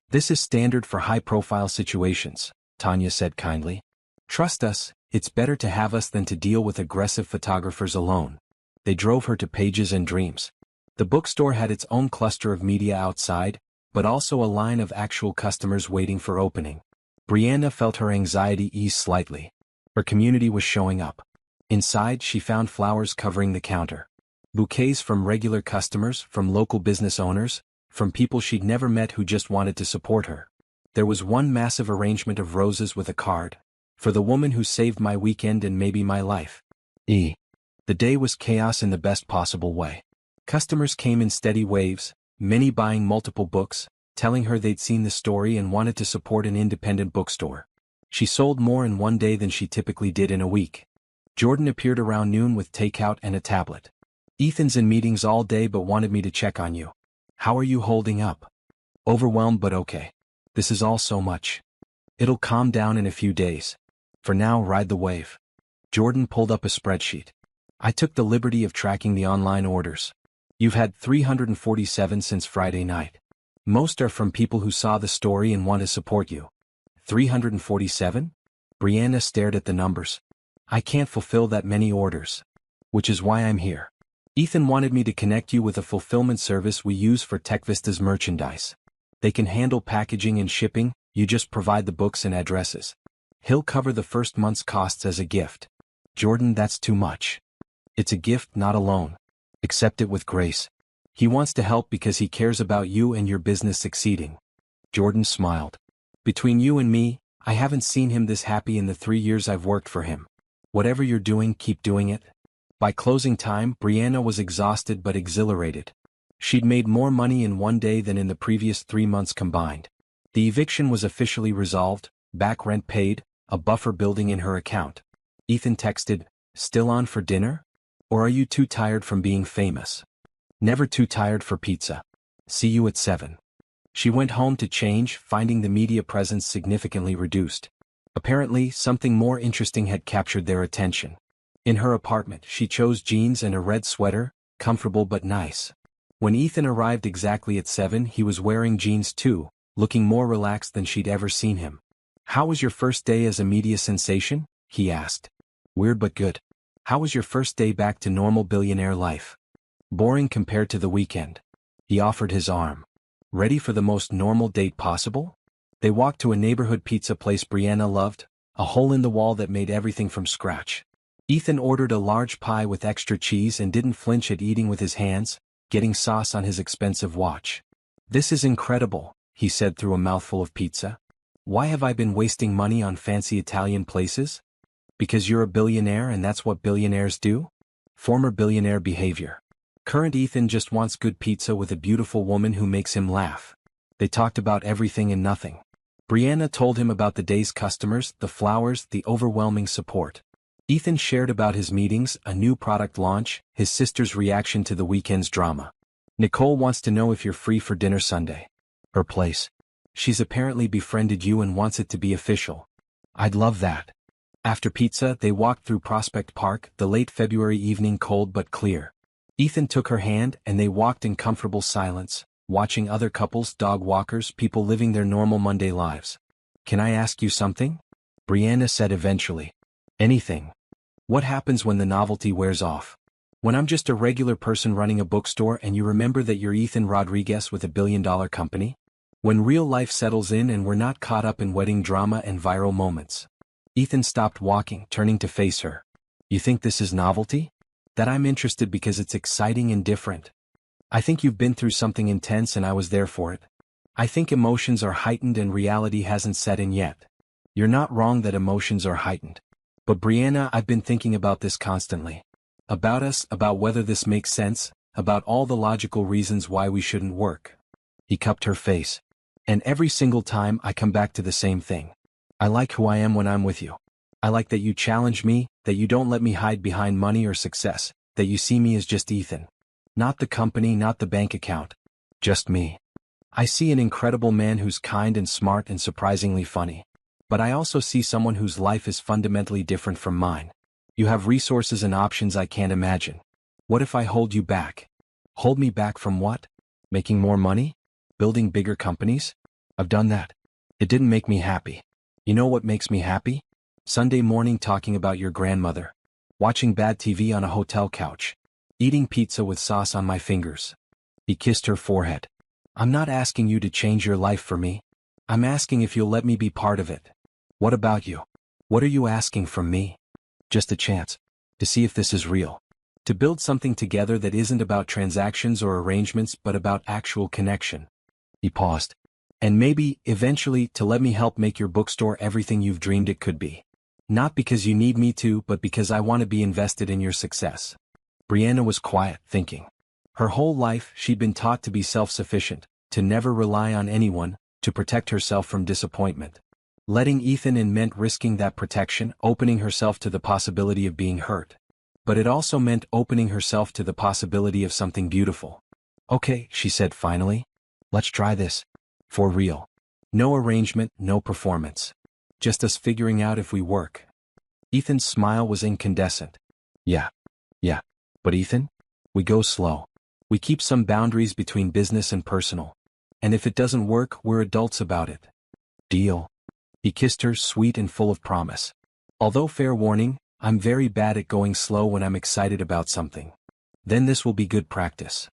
"This is standard for high-profile situations," Tanya said kindly. "Trust us, it's better to have us than to deal with aggressive photographers alone." They drove her to Pages and Dreams. The bookstore had its own cluster of media outside, but also a line of actual customers waiting for opening. Brianna felt her anxiety ease slightly. Her community was showing up. Inside, she found flowers covering the counter. Bouquets from regular customers, from local business owners, from people she'd never met who just wanted to support her. There was one massive arrangement of roses with a card. "For the woman who saved my weekend and maybe my life." The day was chaos in the best possible way. Customers came in steady waves, many buying multiple books, telling her they'd seen the story and wanted to support an independent bookstore. She sold more in one day than she typically did in a week. Jordan appeared around noon with takeout and a tablet. "Ethan's in meetings all day but wanted me to check on you. How are you holding up?" "Overwhelmed but okay. This is all so much. It'll calm down in a few days. For now, ride the wave." Jordan pulled up a spreadsheet. "I took the liberty of tracking the online orders. You've had 347 since Friday night. Most are from people who saw the story and want to support you." 347? Brianna stared at the numbers. "I can't fulfill that many orders. Which is why I'm here. Ethan wanted me to connect you with a fulfillment service we use for TechVista's merchandise. They can handle packaging and shipping, you just provide the books and addresses. He'll cover the first month's costs as a gift." "Jordan, that's too much." "It's a gift, not a loan. Accept it with grace. He wants to help because he cares about you and your business succeeding." Jordan smiled. "Between you and me, I haven't seen him this happy in the 3 years I've worked for him. Whatever you're doing, keep doing it." By closing time, Brianna was exhausted but exhilarated. She'd made more money in one day than in the previous 3 months combined. The eviction was officially resolved, back rent paid, a buffer building in her account. Ethan texted, "Still on for dinner? Or are you too tired from being famous?" "Never too tired for pizza. See you at 7. She went home to change, finding the media presence significantly reduced. Apparently, something more interesting had captured their attention. In her apartment, she chose jeans and a red sweater, comfortable but nice. When Ethan arrived exactly at 7, he was wearing jeans too, looking more relaxed than she'd ever seen him. "How was your first day as a media sensation?" he asked. "Weird but good. How was your first day back to normal billionaire life?" "Boring compared to the weekend." He offered his arm. "Ready for the most normal date possible?" They walked to a neighborhood pizza place Brianna loved, a hole in the wall that made everything from scratch. Ethan ordered a large pie with extra cheese and didn't flinch at eating with his hands, getting sauce on his expensive watch. "This is incredible," he said through a mouthful of pizza. "Why have I been wasting money on fancy Italian places?" "Because you're a billionaire and that's what billionaires do?" Former billionaire behavior. Current Ethan just wants good pizza with a beautiful woman who makes him laugh. They talked about everything and nothing. Brianna told him about the day's customers, the flowers, the overwhelming support. Ethan shared about his meetings, a new product launch, his sister's reaction to the weekend's drama. "Nicole wants to know if you're free for dinner Sunday." "Her place. She's apparently befriended you and wants it to be official." "I'd love that." After pizza, they walked through Prospect Park, the late February evening cold but clear. Ethan took her hand and they walked in comfortable silence, watching other couples, dog walkers, people living their normal Monday lives. "Can I ask you something?" Brianna said eventually. "Anything." "What happens when the novelty wears off? When I'm just a regular person running a bookstore and you remember that you're Ethan Rodriguez with a billion-dollar company? When real life settles in and we're not caught up in wedding drama and viral moments?" Ethan stopped walking, turning to face her. "You think this is novelty? That I'm interested because it's exciting and different? I think you've been through something intense and I was there for it. I think emotions are heightened and reality hasn't set in yet." "You're not wrong that emotions are heightened. But Brianna, I've been thinking about this constantly. About us, about whether this makes sense, about all the logical reasons why we shouldn't work." He cupped her face. And every single time I come back to the same thing. I like who I am when I'm with you. I like that you challenge me, that you don't let me hide behind money or success, that you see me as just Ethan. Not the company, not the bank account. Just me. I see an incredible man who's kind and smart and surprisingly funny. But I also see someone whose life is fundamentally different from mine. You have resources and options I can't imagine. What if I hold you back? Hold me back from what? Making more money? Building bigger companies? I've done that. It didn't make me happy. You know what makes me happy? Sunday morning talking about your grandmother. Watching bad TV on a hotel couch. Eating pizza with sauce on my fingers. He kissed her forehead. I'm not asking you to change your life for me. I'm asking if you'll let me be part of it. What about you? What are you asking from me? Just a chance. To see if this is real. To build something together that isn't about transactions or arrangements but about actual connection. He paused. And maybe, eventually, to let me help make your bookstore everything you've dreamed it could be. Not because you need me to, but because I want to be invested in your success. Brianna was quiet, thinking. Her whole life, she'd been taught to be self-sufficient, to never rely on anyone, to protect herself from disappointment. Letting Ethan in meant risking that protection, opening herself to the possibility of being hurt. But it also meant opening herself to the possibility of something beautiful. Okay, she said finally. Let's try this. For real. No arrangement, no performance. Just us figuring out if we work. Ethan's smile was incandescent. Yeah. But Ethan? We go slow. We keep some boundaries between business and personal. And if it doesn't work, we're adults about it. Deal. He kissed her, sweet and full of promise. Although fair warning, I'm very bad at going slow when I'm excited about something. Then this will be good practice.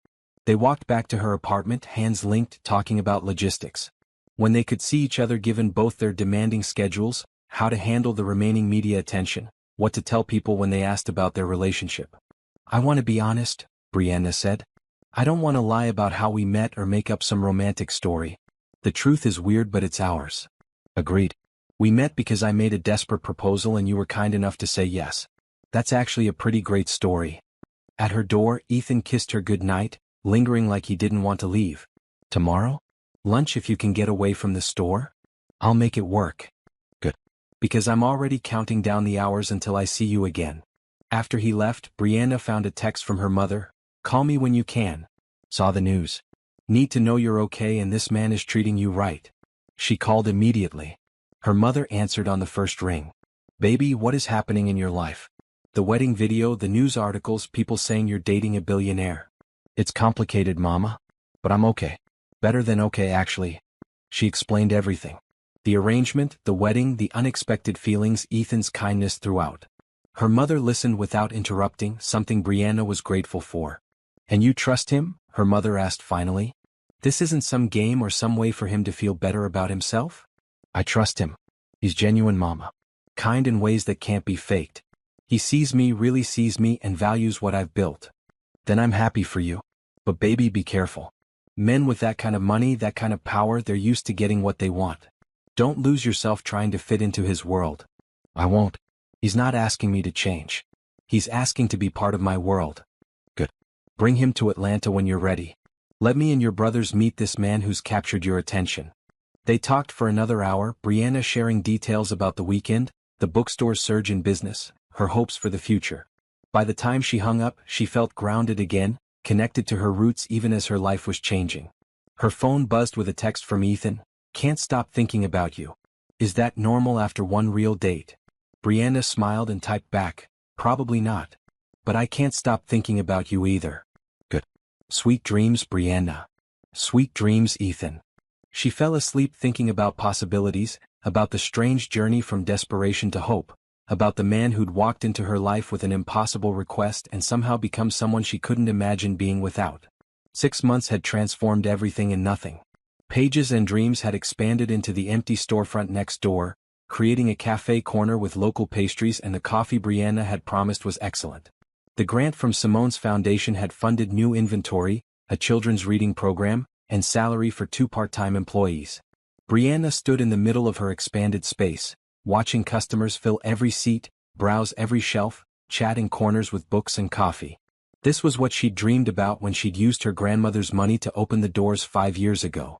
They walked back to her apartment, hands linked, talking about logistics. When they could see each other given both their demanding schedules, how to handle the remaining media attention, what to tell people when they asked about their relationship. I want to be honest, Brianna said. I don't want to lie about how we met or make up some romantic story. The truth is weird, but it's ours. Agreed. We met because I made a desperate proposal and you were kind enough to say yes. That's actually a pretty great story. At her door, Ethan kissed her goodnight, lingering like he didn't want to leave. Tomorrow? Lunch if you can get away from the store? I'll make it work. Good. Because I'm already counting down the hours until I see you again. After he left, Brianna found a text from her mother. Call me when you can. Saw the news. Need to know you're okay and this man is treating you right. She called immediately. Her mother answered on the first ring. Baby, what is happening in your life? The wedding video, the news articles, people saying you're dating a billionaire. It's complicated, Mama. But I'm okay. Better than okay, actually. She explained everything. The arrangement, the wedding, the unexpected feelings, Ethan's kindness throughout. Her mother listened without interrupting, something Brianna was grateful for. And you trust him? Her mother asked finally. This isn't some game or some way for him to feel better about himself? I trust him. He's genuine, Mama. Kind in ways that can't be faked. He sees me, really sees me, and values what I've built. Then I'm happy for you. But baby, be careful. Men with that kind of money, that kind of power, they're used to getting what they want. Don't lose yourself trying to fit into his world. I won't. He's not asking me to change. He's asking to be part of my world. Good. Bring him to Atlanta when you're ready. Let me and your brothers meet this man who's captured your attention. They talked for another hour, Brianna sharing details about the weekend, the bookstore's surge in business, her hopes for the future. By the time she hung up, she felt grounded again, connected to her roots even as her life was changing. Her phone buzzed with a text from Ethan. Can't stop thinking about you. Is that normal after one real date? Brianna smiled and typed back, probably not. But I can't stop thinking about you either. Good. Sweet dreams, Brianna. Sweet dreams, Ethan. She fell asleep thinking about possibilities, about the strange journey from desperation to hope, about the man who'd walked into her life with an impossible request and somehow become someone she couldn't imagine being without. 6 months had transformed everything and nothing. Pages and dreams had expanded into the empty storefront next door, creating a cafe corner with local pastries, and the coffee Brianna had promised was excellent. The grant from Simone's foundation had funded new inventory, a children's reading program, and salary for 2 part-time employees. Brianna stood in the middle of her expanded space, watching customers fill every seat, browse every shelf, chat in corners with books and coffee. This was what she'd dreamed about when she'd used her grandmother's money to open the doors 5 years ago.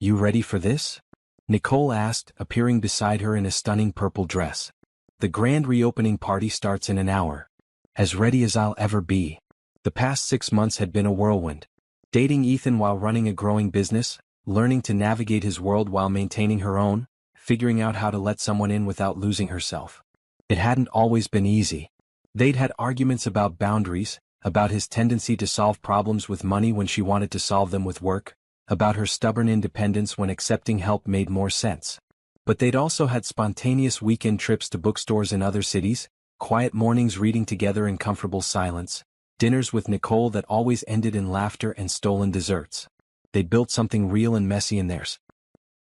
You ready for this? Nicole asked, appearing beside her in a stunning purple dress. The grand reopening party starts in an hour. As ready as I'll ever be. The past 6 months had been a whirlwind. Dating Ethan while running a growing business, learning to navigate his world while maintaining her own, figuring out how to let someone in without losing herself. It hadn't always been easy. They'd had arguments about boundaries, about his tendency to solve problems with money when she wanted to solve them with work, about her stubborn independence when accepting help made more sense. But they'd also had spontaneous weekend trips to bookstores in other cities, quiet mornings reading together in comfortable silence, dinners with Nicole that always ended in laughter and stolen desserts. They built something real and messy in theirs.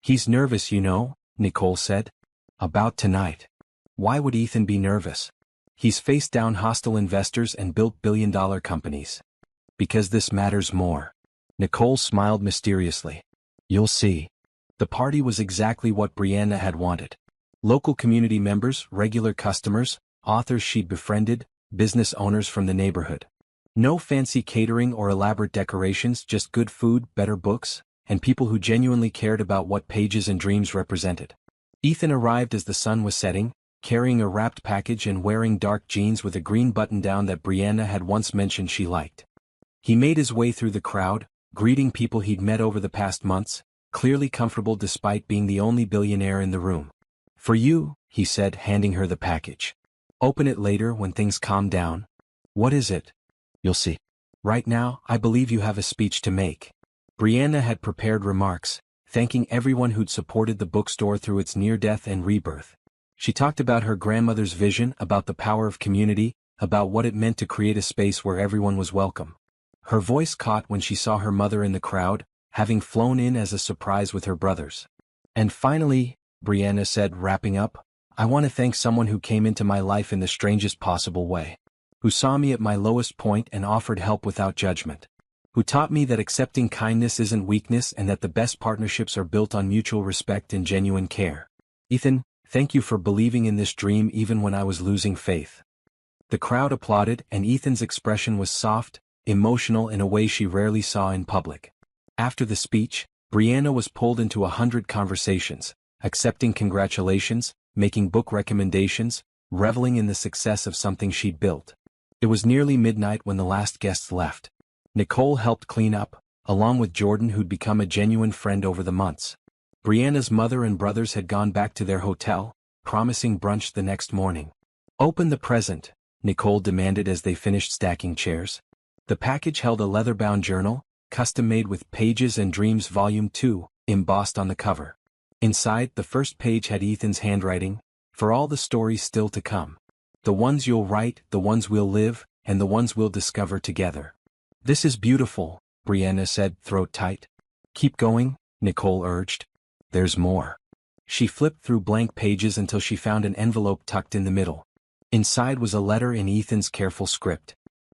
He's nervous, you know, Nicole said. About tonight. Why would Ethan be nervous? He's faced down hostile investors and built billion-dollar companies. Because this matters more. Nicole smiled mysteriously. You'll see. The party was exactly what Brianna had wanted. Local community members, regular customers, authors she'd befriended, business owners from the neighborhood. No fancy catering or elaborate decorations, just good food, better books, and people who genuinely cared about what Pages and Dreams represented. Ethan arrived as the sun was setting, carrying a wrapped package and wearing dark jeans with a green button-down that Brianna had once mentioned she liked. He made his way through the crowd, greeting people he'd met over the past months, clearly comfortable despite being the only billionaire in the room. For you, he said, handing her the package. Open it later when things calm down. What is it? You'll see. Right now, I believe you have a speech to make. Brianna had prepared remarks, thanking everyone who'd supported the bookstore through its near-death and rebirth. She talked about her grandmother's vision, about the power of community, about what it meant to create a space where everyone was welcome. Her voice caught when she saw her mother in the crowd, having flown in as a surprise with her brothers. And finally, Brianna said, wrapping up, I want to thank someone who came into my life in the strangest possible way. Who saw me at my lowest point and offered help without judgment. Who taught me that accepting kindness isn't weakness and that the best partnerships are built on mutual respect and genuine care. Ethan, thank you for believing in this dream even when I was losing faith. The crowd applauded, and Ethan's expression was soft, emotional in a way she rarely saw in public. After the speech, Brianna was pulled into 100 conversations, accepting congratulations, making book recommendations, reveling in the success of something she'd built. It was nearly midnight when the last guests left. Nicole helped clean up, along with Jordan, who'd become a genuine friend over the months. Brianna's mother and brothers had gone back to their hotel, promising brunch the next morning. Open the present, Nicole demanded as they finished stacking chairs. The package held a leather-bound journal, custom-made with Pages and Dreams Volume 2, embossed on the cover. Inside, the first page had Ethan's handwriting, for all the stories still to come. The ones you'll write, the ones we'll live, and the ones we'll discover together. This is beautiful, Brianna said, throat tight. Keep going, Nicole urged. There's more. She flipped through blank pages until she found an envelope tucked in the middle. Inside was a letter in Ethan's careful script.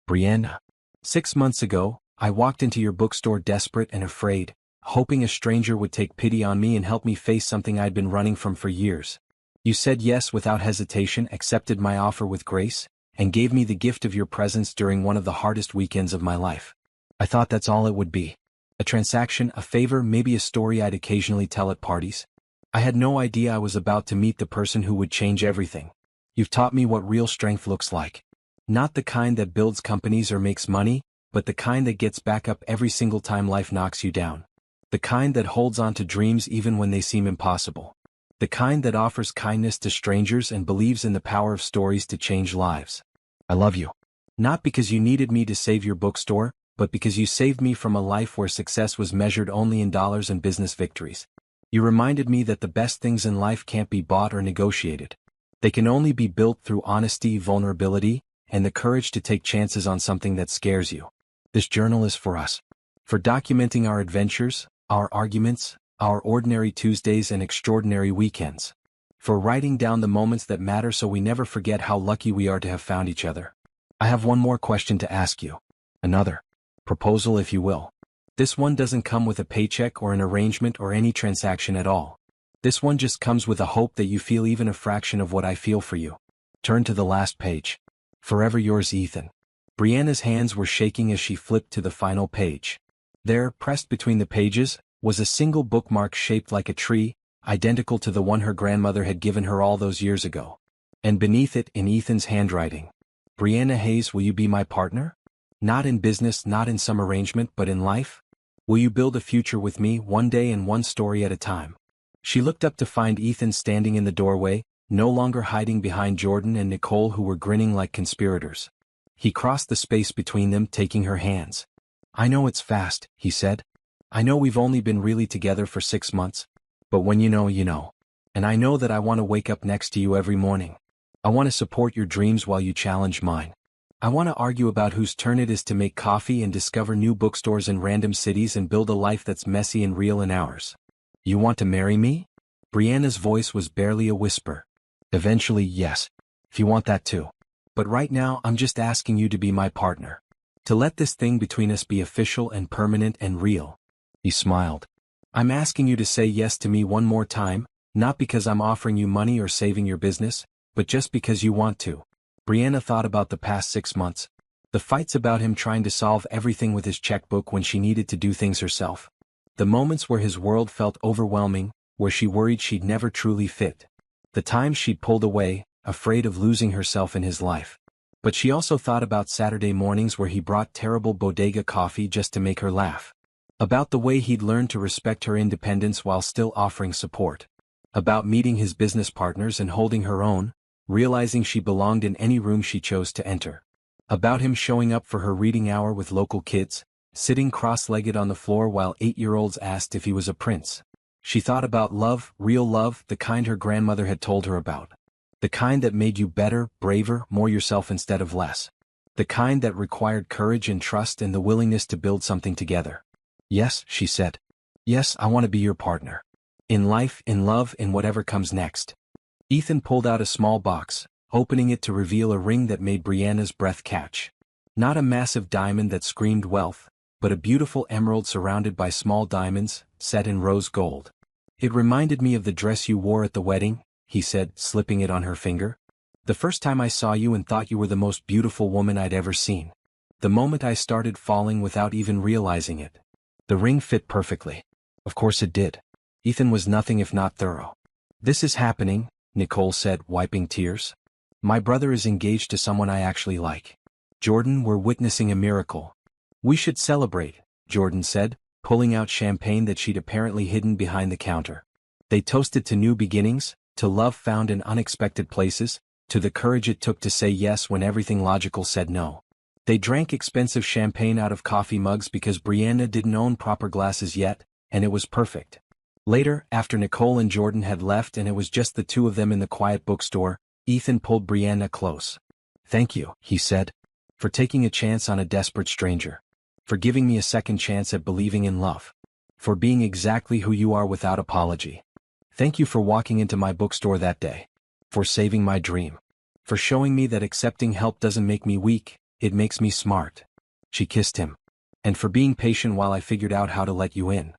Brianna. 6 months ago, I walked into your bookstore desperate and afraid, hoping a stranger would take pity on me and help me face something I'd been running from for years. You said yes without hesitation, accepted my offer with grace, and gave me the gift of your presence during one of the hardest weekends of my life. I thought that's all it would be. A transaction, a favor, maybe a story I'd occasionally tell at parties. I had no idea I was about to meet the person who would change everything. You've taught me what real strength looks like. Not the kind that builds companies or makes money, but the kind that gets back up every single time life knocks you down. The kind that holds on to dreams even when they seem impossible. The kind that offers kindness to strangers and believes in the power of stories to change lives. I love you. Not because you needed me to save your bookstore, but because you saved me from a life where success was measured only in dollars and business victories. You reminded me that the best things in life can't be bought or negotiated. They can only be built through honesty, vulnerability, and the courage to take chances on something that scares you. This journal is for us. For documenting our adventures, our arguments, our ordinary Tuesdays and extraordinary weekends. For writing down the moments that matter so we never forget how lucky we are to have found each other. I have one more question to ask you. Another proposal, if you will. This one doesn't come with a paycheck or an arrangement or any transaction at all. This one just comes with a hope that you feel even a fraction of what I feel for you. Turn to the last page. Forever yours, Ethan. Brianna's hands were shaking as she flipped to the final page. There, pressed between the pages, was a single bookmark shaped like a tree, identical to the one her grandmother had given her all those years ago. And beneath it, in Ethan's handwriting, "Brianna Hayes, will you be my partner? Not in business, not in some arrangement, but in life? Will you build a future with me, one day and one story at a time?" She looked up to find Ethan standing in the doorway, no longer hiding behind Jordan and Nicole, who were grinning like conspirators. He crossed the space between them, taking her hands. "I know it's fast," he said. "I know we've only been really together for 6 months. But when you know, you know. And I know that I want to wake up next to you every morning. I want to support your dreams while you challenge mine. I want to argue about whose turn it is to make coffee and discover new bookstores in random cities and build a life that's messy and real in ours. You want to marry me?" Brianna's voice was barely a whisper. "Eventually, yes. If you want that too. But right now, I'm just asking you to be my partner. To let this thing between us be official and permanent and real." He smiled. "I'm asking you to say yes to me one more time, not because I'm offering you money or saving your business, but just because you want to." Brianna thought about the past 6 months. The fights about him trying to solve everything with his checkbook when she needed to do things herself. The moments where his world felt overwhelming, where she worried she'd never truly fit. The times she'd pulled away, afraid of losing herself in his life. But she also thought about Saturday mornings where he brought terrible bodega coffee just to make her laugh. About the way he'd learned to respect her independence while still offering support. About meeting his business partners and holding her own, realizing she belonged in any room she chose to enter. About him showing up for her reading hour with local kids, sitting cross-legged on the floor while 8-year-olds asked if he was a prince. She thought about love, real love, the kind her grandmother had told her about. The kind that made you better, braver, more yourself instead of less. The kind that required courage and trust and the willingness to build something together. "Yes," she said. "Yes, I want to be your partner. In life, in love, in whatever comes next." Ethan pulled out a small box, opening it to reveal a ring that made Brianna's breath catch. Not a massive diamond that screamed wealth, but a beautiful emerald surrounded by small diamonds, set in rose gold. "It reminded me of the dress you wore at the wedding," he said, slipping it on her finger. "The first time I saw you and thought you were the most beautiful woman I'd ever seen. The moment I started falling without even realizing it." The ring fit perfectly. Of course it did. Ethan was nothing if not thorough. "This is happening," Nicole said, wiping tears. "My brother is engaged to someone I actually like. Jordan, we're witnessing a miracle." "We should celebrate," Jordan said, pulling out champagne that she'd apparently hidden behind the counter. They toasted to new beginnings, to love found in unexpected places, to the courage it took to say yes when everything logical said no. They drank expensive champagne out of coffee mugs because Brianna didn't own proper glasses yet, and it was perfect. Later, after Nicole and Jordan had left and it was just the two of them in the quiet bookstore, Ethan pulled Brianna close. "Thank you," he said, "for taking a chance on a desperate stranger. For giving me a second chance at believing in love. For being exactly who you are without apology. Thank you for walking into my bookstore that day. For saving my dream. For showing me that accepting help doesn't make me weak, it makes me smart." She kissed him. "And for being patient while I figured out how to let you in.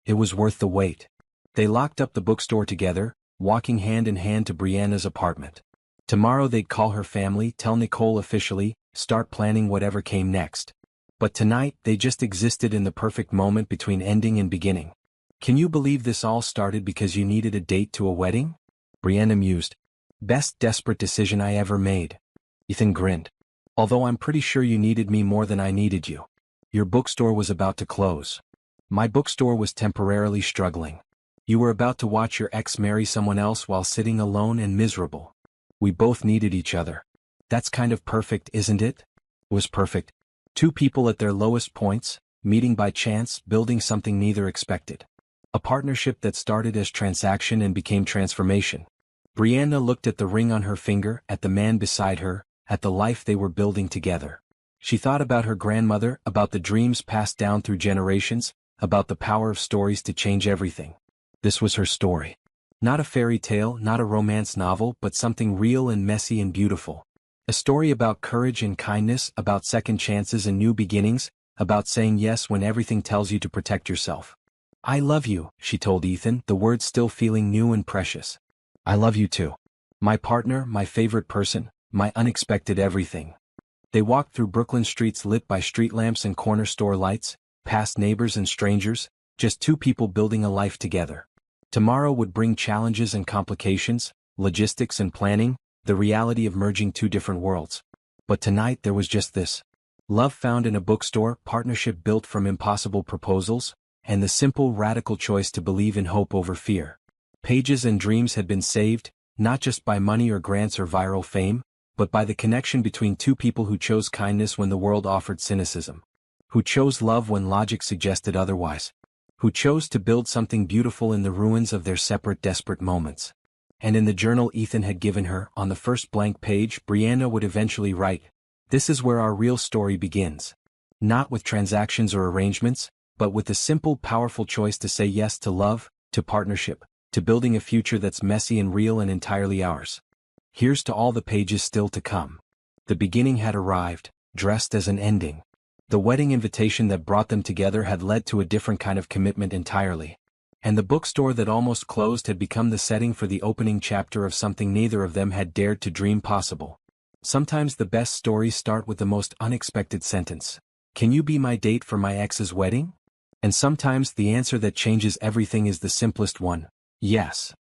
It was worth the wait." They locked up the bookstore together, walking hand in hand to Brianna's apartment. Tomorrow they'd call her family, tell Nicole officially, start planning whatever came next. But tonight, they just existed in the perfect moment between ending and beginning. "Can you believe this all started because you needed a date to a wedding?" Brianna mused. "Best desperate decision I ever made." Ethan grinned. "Although I'm pretty sure you needed me more than I needed you. Your bookstore was about to close. My bookstore was temporarily struggling. You were about to watch your ex marry someone else while sitting alone and miserable. We both needed each other. That's kind of perfect, isn't it?" It was perfect. Two people at their lowest points, meeting by chance, building something neither expected. A partnership that started as transaction and became transformation. Brianna looked at the ring on her finger, at the man beside her, at the life they were building together. She thought about her grandmother, about the dreams passed down through generations, about the power of stories to change everything. This was her story. Not a fairy tale, not a romance novel, but something real and messy and beautiful. A story about courage and kindness, about second chances and new beginnings, about saying yes when everything tells you to protect yourself. "I love you," she told Ethan, the words still feeling new and precious. "I love you too. My partner, my favorite person, my unexpected everything." They walked through Brooklyn streets lit by street lamps and corner store lights, past neighbors and strangers, just two people building a life together. Tomorrow would bring challenges and complications, logistics and planning, the reality of merging two different worlds. But tonight there was just this. Love found in a bookstore, partnership built from impossible proposals, and the simple radical choice to believe in hope over fear. Pages and dreams had been saved, not just by money or grants or viral fame, but by the connection between two people who chose kindness when the world offered cynicism. Who chose love when logic suggested otherwise. Who chose to build something beautiful in the ruins of their separate desperate moments. And in the journal Ethan had given her, on the first blank page, Brianna would eventually write, "This is where our real story begins. Not with transactions or arrangements, but with the simple, powerful choice to say yes to love, to partnership, to building a future that's messy and real and entirely ours." Here's to all the pages still to come. The beginning had arrived, dressed as an ending. The wedding invitation that brought them together had led to a different kind of commitment entirely. And the bookstore that almost closed had become the setting for the opening chapter of something neither of them had dared to dream possible. Sometimes the best stories start with the most unexpected sentence. "Can you be my date for my ex's wedding?" And sometimes the answer that changes everything is the simplest one. Yes.